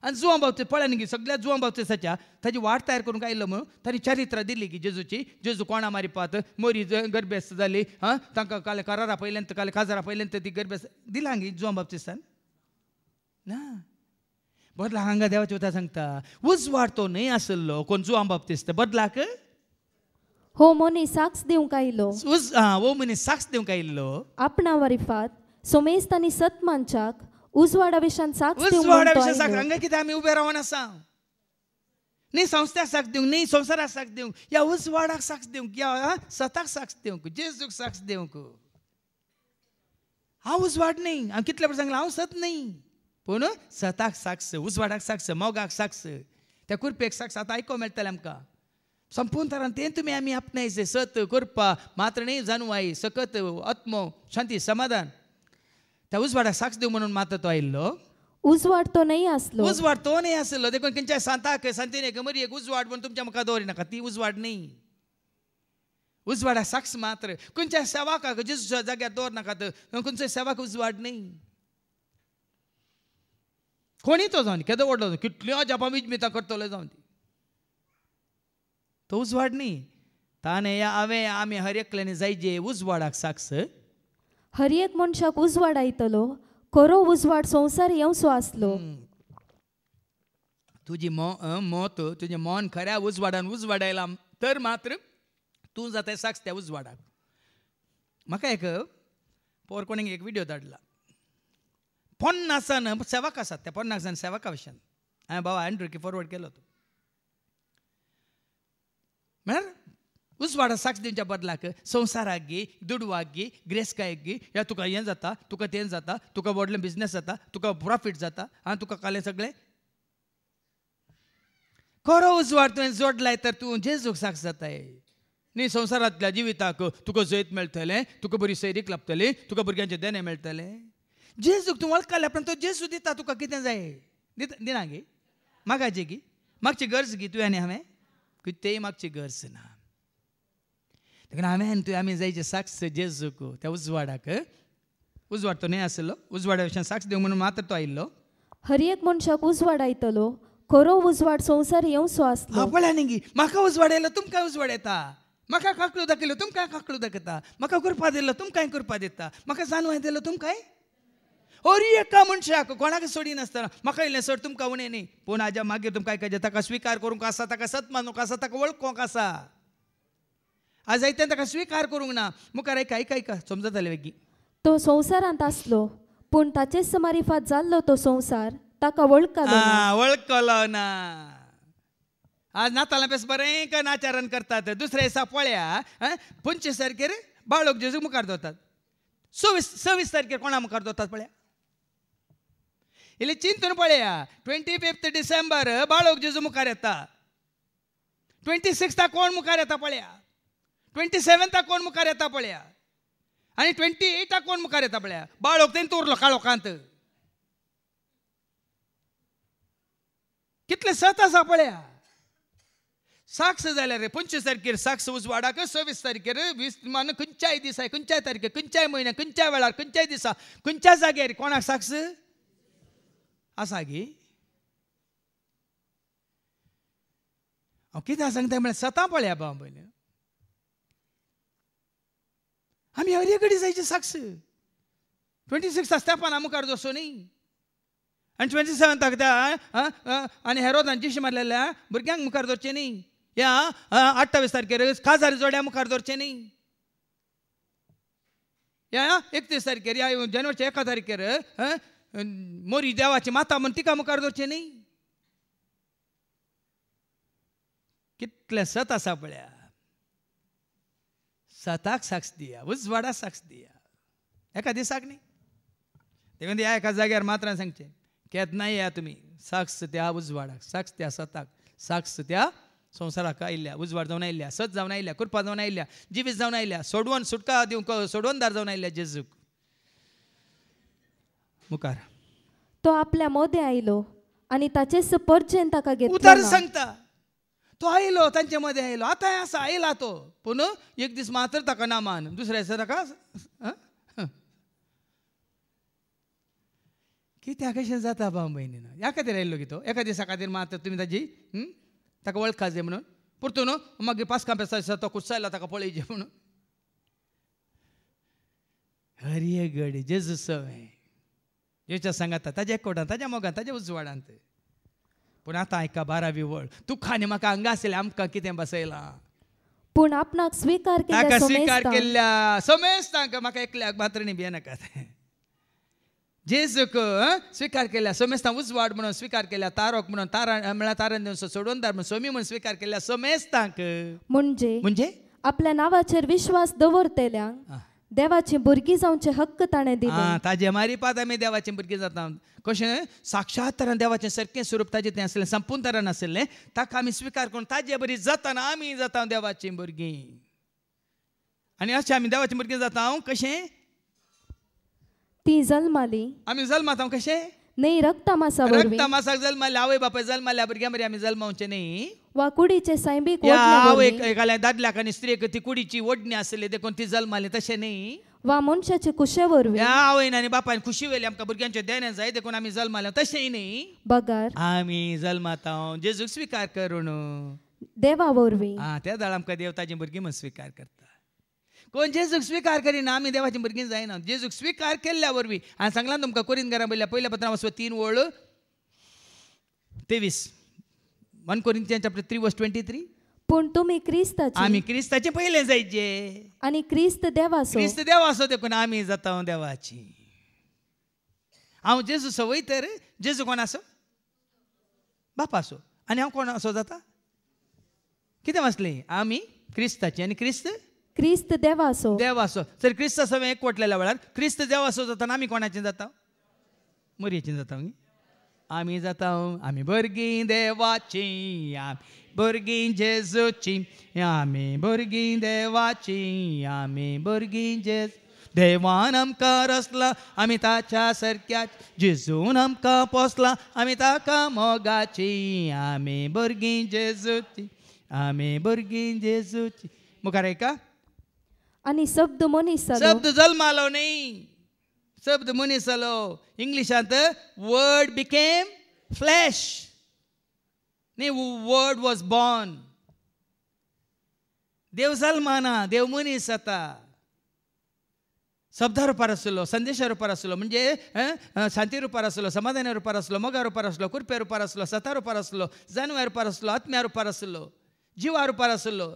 आनी जुवां बाप्तिस्त पळय न्ही सगळ्या जुवां बाप्तिस्ताच्या ताची वाट तयार करूंक आयलो म्हणून ताणी चरित्र दिली की जेजूची जेजू कोणा मारिपात मोरी गर्भेस्त जाली तांकां काले करारा पयल्यान काले काजारा पयल्यान ती गर्भेस्त दिला न्ही जुवां बाप्तिस्तान ना बदला हांगा देवाची उतर सांगता उजवाड तो न्हय आसलो कोण जुवां बाप्तिस्त बदलाक हो मनीस साक्ष दिवंक आयलो वो मनीस साक्ष दिवंक आयिल्लो आपणा वरिफात सोमेस्त आनी सत मनशाक उजवाडा विशयान साक्ष दिवंक उजवाडा म्हणतो विशयान साक्ष आयलो. हांगा कितें आमी उबे रावन आसा न्ही संस्थाक साक्ष दिवंक न्ही संवसाराक साक्ष दिवंक ह्या उजवाडाक साक्ष दिवंक ह्या सताक साक्ष दिवंक जेजूक साक्ष दिवंक हांव उजवाड न्ही हांव कितले फावटी सांगलां हांव सत न्ही पूण सताक साक्ष उजवाडाक साक्ष मोगाक साक्ष त्या कुरपेक साक्ष आतां आयको मेळटलें आमकां संपूर्ण तरान तें तुमी आमी आपणायचे सत करपा मात्र न्ही जाणवाई सकत आत्म शांती समाधान त्या उजवाडाक साक्ष दिवं म्हणून मात्र तो आयिल्लो उजवाड तो नाही आसलो उजवाड तो न्ही आसलो देखून खंयच्या सांताक सांतिनेक मरी एक उजवाड म्हणून तुमच्या मुखार दवरिनाका ती उजवाड न्ही उजवाडाक साक्ष मात्र खंयच्या सेवाकाक जेजूच्या जाग्यार दवरनाकात खंयचोय सेवाक उजवाड न्ही कोणी तो जावन केदो व्हडलो जावन कितल्यो जपा विजमितां करतलो जावन ती तो उजवाड न्ही ताणें हांवें आमी हर एकल्यानी जायजे उजवाडाक साक्ष हर एक मनशाक उजवाड आयतलो खरो उजवाड संवसार येवचो आसलो तुजी मोत तुजें मन खऱ्या उजवाडान उजवाडायला तर मात्र तूं जाता साक्ष त्या उजवाडाक म्हाका एक पोर कोणें एक व्हिडिओ धाडला 50 सेवक आसात त्या 50 सेवका विशयान हांवें बाबा एंड्रू फॉरवर्ड केलो तो म्हळ्यार उजवाडाक साक्ष दिवच्या बदलाक संवसाराक गी दुडवाक गी ग्रेस्कायक गी या तुका हें जाता तुका तें जाता तुका व्हडलें बिजनेस जाता तुका प्रॉफीट जाता आनी तुका कालें सगळें खरो उजवाड तुवें जोडलाय तर तूं जेजूक साक्ष जाताय न्ही संवसारांतल्या जिविताक तुका जैत मेळटलें तुका बरी सैरीक लाभतली तुका भुरग्यांचें देणें मेळटलें जेजूक तूं वळखल्या उपरांत तो जेजू दिता तुका कितें जाय दिना गे मागाचें गी मागची गरज गी तुवें आनी हांवें कितेंय मागची गरज ना देखून हांवें तुवें आमी जायचे साक्ष जेजूक त्या उजवाडाक उजवाड तो न्हय आसलो उजवाडा विशयान साक्ष दिवंक म्हणून मात्र तो आयिल्लो हर एक मनशाक उजवाड आयतलो खरो उजवाड संवसार येवचो आसलो पळय न्ही गी म्हाका उजवाड येयलो तुमकां उजवाड येता म्हाका काकलू दाखयलो तुमकां काकलू दाखयता म्हाका कृपा दिलो तुमकांय कृपा दिता म्हाका जानवाय दिलो तुमकांय और एका मनशाक कोणाक सोडिनासतना म्हाका इल्लें सोड तुमकां उणें न्ही पूण हाज्या मागीर तुमकां आयकचें ताका स्विकार करूंक आसा ताका सत मानूंक आसा ताका वळखूंक आसा आज जायत्यान ताका स्विकार करूंक ना मुखार ऐका समजतलें वेगी तो संवसारांत आसलो पूण ताचेच समारिफात जाल्लो तो संवसार ताका वळखलो ना. वळखलो ना. आज नातालां बेस बरें नाचारण करतात दुसऱ्या दिसा पळया 25 तारखेर बाळोक जेजू मुखार दवरतात 26 तारखेर कोणा मुखार दवरतात पळया इल्लें चिंतून पळया 25 डिसेंबर बाळोक जेजू मुखार येता 26 कोण मुखार येता पळया 27 कोण मुखार येता पळया आनी 28 कोण मुखार येता पळया बाळोक तेंत उरलो काळोखांत कितले सत आसा पळया साक्ष जाल्यार रे 25 तारखेर साक्ष उजवाडाक 26 तारखेर मान खंयच्याय दिसा खंयच्याय तारखेर खंयच्याय म्हयन्याक खंयच्याय वेळार खंयच्याय दिसा खंयच्याय जाग्यार कोणाक साक्ष आसा गे हांव कितें सांगता म्हळ्यार सतां पळया बाबा पयलें आमी हर एक दिसाची साक्ष 26 स्टेपाना मुखार दवरचो न्ही आनी 27 त्या आनी हेरोदान जिशी मारलेल्या भुरग्यांक मुखार दवरचें न्ही या 28 तारखेर काजार जोड्या मुखार दवरचें न्ही या 31 तारखेर या जानेवारीच्या 1 तारखेर मोरी देवाची माता म्हण तिका मुखार दवरचें न्ही कितले सत आसा पळया सताक साक्ष दिया उजवाडाक साक्ष दिया एका दिसाक न्ही देखून ह्या एका जाग्यार मात्र सांगचें केन्ना या तुमी साक्ष त्या उजवाडाक साक्ष त्या सताक साक्ष त्या संवसाराक आयिल्ल्या उजवाड जावन आयिल्ल्या सत जावन आयिल्ल्या कृपा जावन आयिल्ल्या जिवीत जावन आयिल्ल्या सोडवून सुटका दिवंक सोडवणदार जावन आयिल्ल्या जेजूक मुखार तो आपल्या मोदे आयलो आनी ताचेच परचेन ताका घेतलो उदार ना. सांगता तो आयलो तांचे मध्ये आयलो आतां आसा आयला तो पूण एक दीस मात्र ताका ना मान दुसऱ्या दिसा ताका कित्याक कशें जाता भाव भयणीन ह्या खातीर आयल्लो की तो एका दिसा खातीर मात्र तुमी ताजी ताका वळखा जाय म्हणून परतून मागीर पास्कां पेस्ता दिसा तो कुसायला ताका पळयचे म्हणून हरी एक घडी जेजू सवय जेच्या सांगाता ताज्या कोटांत ताज्या मोगान ताज्या उजवाडांत पूण आतां आयका 12वी वळ तुका आनी म्हाका हांगा आसलें आमकां कितें बसयलां पूण आपणाक स्वीकार ताका स्वीकार केल्ल्या केल्ल्या समेस्तांक म्हाका एकल्याक मात्र न्ही भियेनाकात जेजूक स्वीकार केल्या समेस्तां उजवाड म्हणून स्वीकार केल्या तारोक म्हणून तारा म्हळ्यार तारण दिवन सोडवणदार म्हणून सोमी म्हणून स्वीकार केल्या समेस्तांक म्हणजे आपल्या नावाचेर विश्वास दवरतेल्यांक देवाची भुरगीं जावचे हक्क ताणें दिले. ताजे मारिपात आमी देवाची भुरगीं जाता कशें साक्षात तरान देवाचें सारकें स्वरूप ताजें तें आसलें संपूर्ण तरान आसलें ताका आमी स्वीकार करून ताजे बरी जाताना आमी जाता देवाचीं भुरगीं आनी अशें आमी देवाचीं भुरगीं जाता कशें ती जल्माली आमी जल्माता कशें न्ही रक्तमासा वरवीं रक्तमासाक जल्माले आवय बापाय जल्माल्या भुरग्यां बरी आमी जल्मावचे न्ही वा कुडीचे सैमीक आवयक एकाल्या दादल्याक आनी स्त्रीक ती कुडीची ओडणी आसली देखून ती जल्माली तशें न्ही वा मनशाचे कुशे वरवीं ह्या आवयन आनी बापायन खुशी वेली आमकां भुरग्यांचे देणे जाय देखून आमी जल्माले तशेंय न्ही बगार आमी जल्माता जेजूक स्वीकार करून देवा वरवीं त्या दाळ आमकां देव ताजी भुरगीं म्हूण स्वीकार करता कोण जेजूक स्वीकार करिना आमी देवाची भुरगीं जायना जेजूक स्वीकार केल्ल्या वरवीं हांवें सांगलां तुमकां कोरिंथीकारां पयल्या पत्रां 3 वळ 23 1 Corinthians chapter 3 verse 23 पूण तुमी क्रिस्ताची आमी क्रिस्ताचे पयले जायचे आनी क्रिस्त देवाचो क्रिस्त देवाचो देखून आमी जाता देवाची हांव जेजू सवय तर जेजू कोण आसो बापा आसो आनी हांव कोण असो जाता कितें वाचलें आमी क्रिस्ताची आनी क्रिस्त देवाचो जर क्रिस्त सवय एकवटलेल्या वेळार क्रिस्त देवाचो जाता आमी कोणाचें जाता मोरयेचीं जाता आमी जाता आमी भुरगीं देवाची आमी भुरगीं जेजूची आमी भुरगीं देवाची आमी भुरगीं देवान आमकां रचला आमी ताच्या सारक्या जेजून आमकां पोसला आमी ताका मोगाची आमी भुरगीं जेजूची आमी भुरगीं जेजूची मुखार ऐका आनी शब्द मनीस शब्द जल्मालो न्ही शब्द मनीस जालो इंग्लिशांत वर्ड बिकेम फ्लॅश न्ही वर्ड वॉज बॉर्न देव जल्माना देव मनीस जाता शब्दा रुपार आसलो, संदेशा रुपार आसलो, म्हणजे शांती रुपार आसलो, समाधाना रुपार आसलो, मोगा रुपार आसलो, कुरप्या रुपार आसलो, सता रुपार आसलो, जानव्या रुपार आसलो, आत्म्या रुपार आसलो, जिवा रुपार आसलो.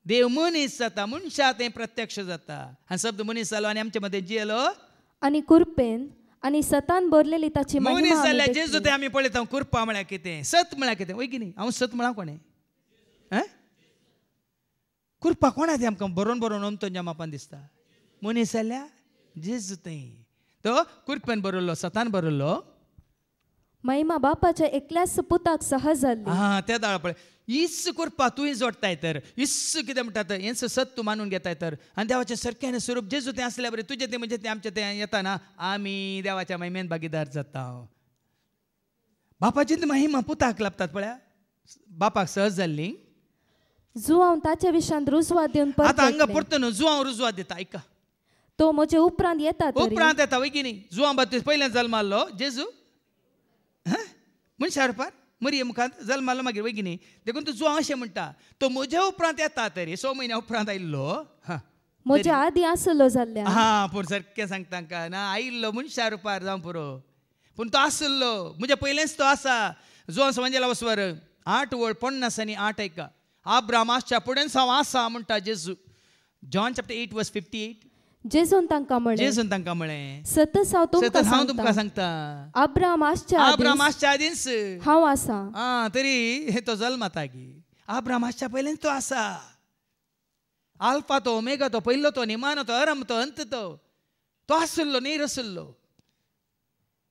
देव मनीस जाता, मनशां तें प्रत्यक्ष जाता. आनी शब्द मनीस जालो आनी आमचे मदें जियेलो. आणि कुरपेन आणि सतान भरलेली ताची मनीस महिमा आमी जाल्यार देखली. जेजू तें आमी पळयता. कुरपा म्हळ्यार कितें, सत म्हळ्यार कितें, वय की न्ही. हांव सत म्हळ्यार कोणें कुरपा कोणा तें आमकां बरोवन बरोवन अमतोंच्या मापान दिसता. मनीस जाल्यार जेजू तें तो कुरपेन बरयल्लो, सतान बरयल्लो. महिमा बापाच्या एकल्याच पुताक सहज जाल्ली. त्या दाळा पळय इस कुरपा तुवें जोडटाय तर, इस कितें म्हणटात हेंच सत तूं मानून घेताय तर. आनी देवाचें सारकें स्वरूप जेजू तें आसल्या बरें तुजें तें म्हणजे तें आमचें तें येता ना. आमी देवाच्या महिमेन भागीदार जाता. बापाची महिमा पुताक लाभतात पळया. बापाक सहज जाल्ली. जुआंव ताच्या विशयान रुजवात दिवन आतां हांगा परतले. परतो न्हू जुआंव रुजवात दिता. ऐका तो म्हजे उपरांत येता तरी उपरांत येता वय की न्ही. जुआंव बाबतींत पयलें जल्मालो जेजू मनशा रुपार मरिये मुखांत जल्मालो मागीर वय की न्ही. देखून तो जुआंव अशें म्हणटा तो म्हज्या उपरांत येता तरी 6 म्हयन्या उपरांत आयिल्लो. म्हज्या आदी आसलो जाल्ल्या. पूण सारकें सांगता तांकां ना आयिल्लो मनशा रुपार जावं पुरो. पूण तो आसलो म्हज्या पयलेंच तो आसा. जुआंव सांजेला वसवर 8 वळ 50 आनी 8 ऐका. आब्रामाच्या फुडें हांव आसा म्हणटा जेजू. जॉन चॅप्टर 8 वर्स 58. जेजून तांकां म्हळें जेजून तांकां म्हळें सतत हांव हांव तुमकां तुमकां सांगता अब्रामाच्या आदींच हांव आसा. तरी तो जल्माता गी. आब्रामाच्या पयलेंच तो आसा. आल्फा तो ओमेगा तो पयलो तो निमानो तो अरम तो अंत तो आसलो नीर आसलो.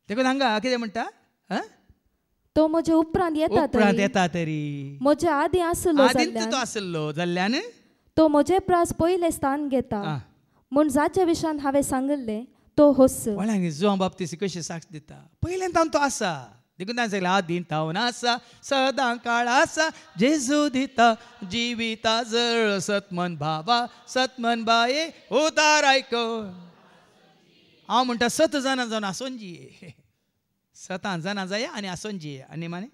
देखून हांगा कितें म्हणटा तो म्हजे उपरांत येता तरी म्हज्या आदी आसलो आदींच तो आसलो जाल्ल्यान तो म्हजे प्रास पयले स्थान घेता. म्हूण जाच्या विशयान हांवें सांगले तो होस. वळांगी जुआंव बाबतीस कशी साक्ष दिता. पयलेंत तो आसा. देखून ताणें सांगलें आदींत हांव आसा सदां काळ आसा. जेजू दिता जिविता जळ सतमन भावा सतमन बाये उतार आयको. हांव म्हणटा सत जाणां जावन आसोन जिये. सतां जाणां जाया आनी आसोन जिये. आनी माने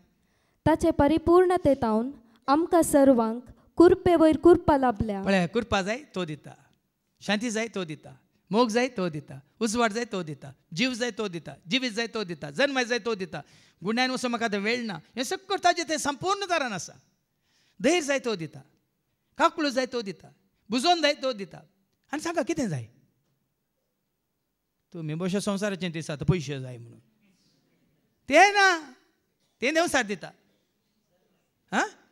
ताचे परिपूर्णतेतावन आमकां सर्वांक कुरपे वयर कुरपा लाभल्या. पळय कुरपा जाय तो दिता. शांती जाय तो दिता. मोग जाय तो दिता. उजवाड जाय तो दिता. जीव जाय तो दिता. जिवीत जाय तो दिता. जन्माय जाय तो दिता. गुण्यान वचून म्हाका आतां वेळ ना. हें सगळें ताजें तें संपूर्ण तरान आसा. धैर्य जाय तो दिता. काकूळ जाय तो दिता. बुजोवन जाय तो दिता. आनी सांगा कितें जाय. तुमी बशे संवसाराचें दिसात पयशे जाय म्हणून तें ना. तें देवसार दिता.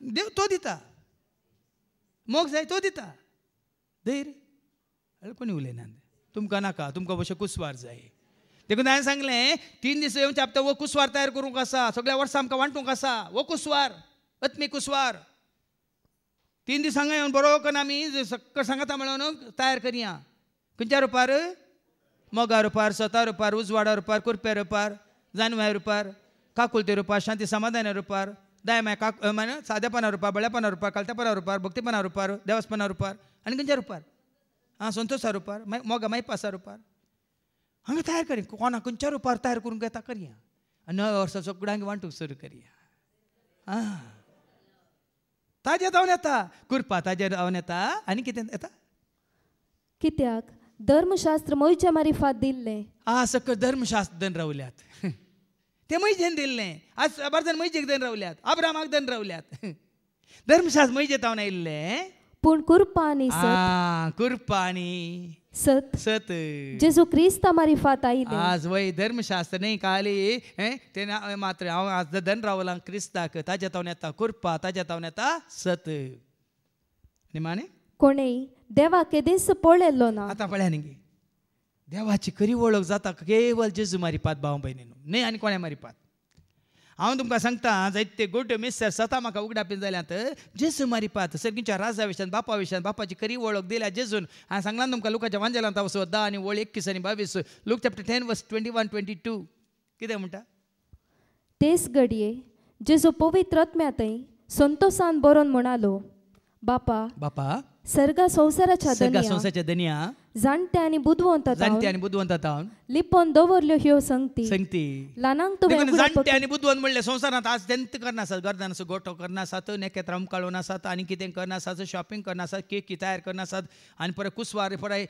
देव तो दिता. मोग जाय तो दिता. धैर्य कोणी उलयना. तुमकां नाका. तुमकां बशें कुसवार जाय. देखून हांवें सांगलें 3 दीस येवचे हप्ता वो कुसवार तयार करूंक आसा. सगळ्या वर्सां आमकां वांटूंक आसा वो कुसवार आत्मी कुसवार. 3 दीस हांगा येवन बरो करून आमी सक्कळ सांगाता मेळोन तयार करया. खंयच्या रुपार मोगा रुपार सता रुपार उजवाडा रुपार कुरप्या रुपार जानव्या रुपार काकुलते रुपार शांती समाधाना रुपार दायमाय सादेपणा रुपार बळ्यापणा रुपार कालतेपणा रुपार भक्तीपणा रुपार देवासपणा रुपार आनी खंयच्या रुपार संतोषा रुपार मोगा मायपासा रुपार हांगा तयार करी. कोणा खंयच्या रुपार तयार करूंक येता करया. आनी 9 वर्सां सगळ्यांक वांटूंक सुरू करया. ताजेर जावन येता कुरपा ताजेर जावन येता. आनी कितें येता कित्याक धर्मशास्त्र मोयच्या मारिफात दिल्लें. सकयल धर्मशास्त्र दन रावल्यात. ते मैजेन दिल्लें. आज बार जाण मैजेक दन रावल्यात. अब्रामाक दन रावल्यात. धर्मशास्त्र मैजे तावन आयिल्लें. पूण कुरपा आनी कुरपा आनी सत सत जेजू क्रिस्ता मारिफात आयिल्ले. आज वय धर्मशास्त्र न्ही खाली ते मात्र हांव आज दन रावलां क्रिस्ताक ताजे तावन येता कुरपा ताजे तावन येता सत. न्ही माने कोणेय देवा केदीस पळयल्लो ना. आतां पळया न्ही देवाची खरी वळख जाता केवळ जेजू मारिपात भाव भयणीनो न्ही आनी कोण्या मारिपात. हांव तुमकां सांगता जायते गोट्यो मिस्टर सता म्हाका उगडापी जाल्यात जेजू मारिपात सर्गीच्या राजा विशयान बापा विशयान बापाची खरी वळख दिल्या जेजून. हांवें सांगला तुमकां लुकाच्या वांजेलांत वचो 10 आनी वळ 21 आनी 22 लूक चॅप्टर 10 वर्स 21-22 कितें म्हणटा. तेच घडये जेजू पवित्र आत्म्यातय संतोषान बरोवन म्हणालो बापा बापा सर्गा संवसाराच्या संवसाराच्या दनया जाणटे आनी बुदवंत जाणटे आनी बुदवंत तावन लिपोन दवरल्यो ह्यो संगती संगती ल्हानांक तुवें देखून उगडाप जाणटे आनी बुदवंत म्हणले संवसारांत आज जंत करनासात गर्दान असो गोठो करनासात नेकेत रमकाळून आसात आनी कितें करनासात शॉपिंग करनासात केकी तयार करनासात आनी परत कुसवार पराय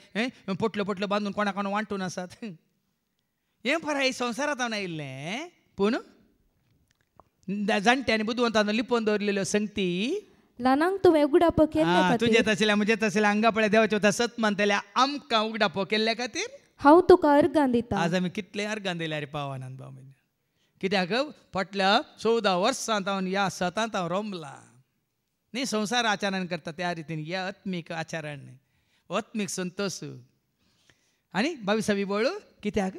पोटल्यो पोटल्यो बांदून कोणा कोणा वांटून आसात हें पराय संवसारांत हांव आयिल्लें पूण जाणटे आनी बुदवंतान लिपोवन दवरलेल्यो संगती ल्हानांक तुवें उगडाप केल्ल्या खातीर तुजें तसल्या म्हजें तसल्या हांगा पळय देवाच्या वता सत मानतल्या आमकां उगडाप केल्ल्या खातीर हांव तुका अर्गां दिता आज आमी कितले अर्गां दिल्या रे पावानान भाव कित्याक फाटल्या 14 वर्सांत हांव ह्या सतांत हांव रमला न्ही संवसार आचरण करता त्या रितीन हे आत्मीक आचरण आत्मीक संतोश आनी 22वी बोळ कित्याक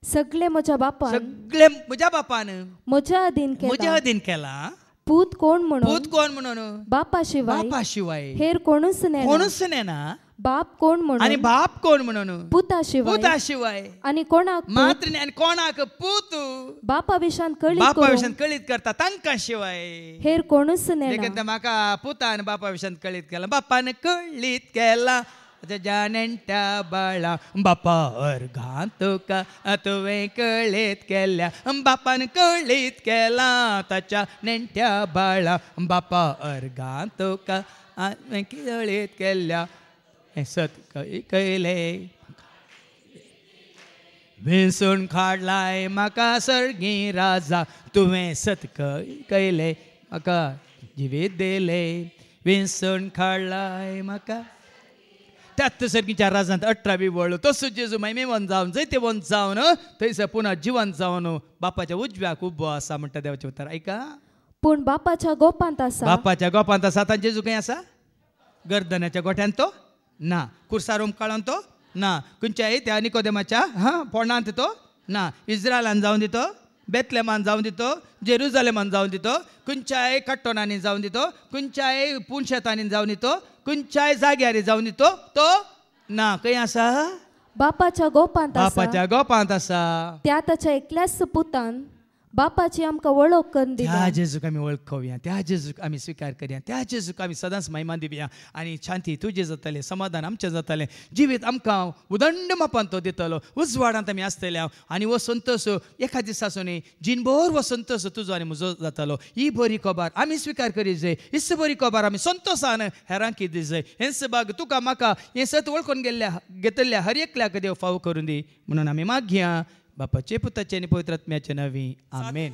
सगळे म्हज्या बापान सगळे म्हज्या बापान म्हज्या अधीन म्हज्या अधीन केला पूत कोण म्हणून पूत कोण म्हणून बापा शिवाय बापा शिवाय हेर कोणूच नेना कोणूच नेना बाप कोण म्हणून आनी बाप कोण म्हणून पुता शिवाय पुता शिवाय आनी कोणाक मात्र आनी कोणाक पूत बापा विशान कळीत बापा करून विशयान कळीत करता तांकां शिवाय हेर कोणूच नेना देखील म्हाका पुतान बापा विशयान कळीत केला बापान कळीत केला तुज्या नेण्ट्या बाळा बापा अर्गां तुका तुवें कळीत केल्या बापान कळीत केला ताच्या नेण्ट्या बाळा बापा अर्गां तुका हांवें कळीत केल्या हें सत कळले विंसून काडलाय म्हाका सर्गी राजा तुवें सत कळले म्हाका जिवीत दिले विंसून काडलाय म्हाका त्यात सर्गीच्या राजांत 18वी वळ तसो जेजू मागीर वन जावन जंय ते वन जावन थंयसर पुन्हा जिवंत जावन बापाच्या उजव्याक उबो आसा म्हणटा देवाचें उतर ऐका पूण बापाच्या गोपांत आसा बापाच्या गोपांत आसा आतां जेजू खंय आसा गर्दनाच्या गोठ्यान तो ना कुर्सारोम काळान तो ना खंयच्याय त्या निकोदेमाच्या पोंडांत तो ना इस्रायलान जावन दितो बेतलेमान जावन दितो जेरुजालेमान जावन दितो खंयच्याय कट्टोनांनी जावन दितो खंयच्याय पुणशेतांनी जावन दितो खंयच्याय जाग्यार जावन दितो तो ना खंय आसा बापाच्या गोपांत आसा बापाच्या गोपांत आसा त्या ताच्या एकल्याच पुतान बापाची आमकां वळख करून दिल्या त्या जेजूक आमी वळखुया त्या जेजूक आमी स्विकार करया त्या जेजूक आमी सदांच महिमा दिवया आनी शांती तुजें जातलें समाधान आमचें जातलें जिवीत आमकां उदंड मापान तो दितलो उजवाडांत आमी आसतले आनी हो संतोश एका दिसासून जिनभर हो संतोश तुजो आनी म्हजो जातलो ही बरी खबर आमी स्विकार करीत जाय हिस्स बरी खबर आमी संतोशान हेरांक दी जाय हेंच बाग तुका म्हाका हें सत वळखून घेतल्या हर एकल्याक देव फाव करून दी म्हणून आमी मागया बापाचे पुताचे आनी पवित्र आत्म्याचे नांवी आमेन.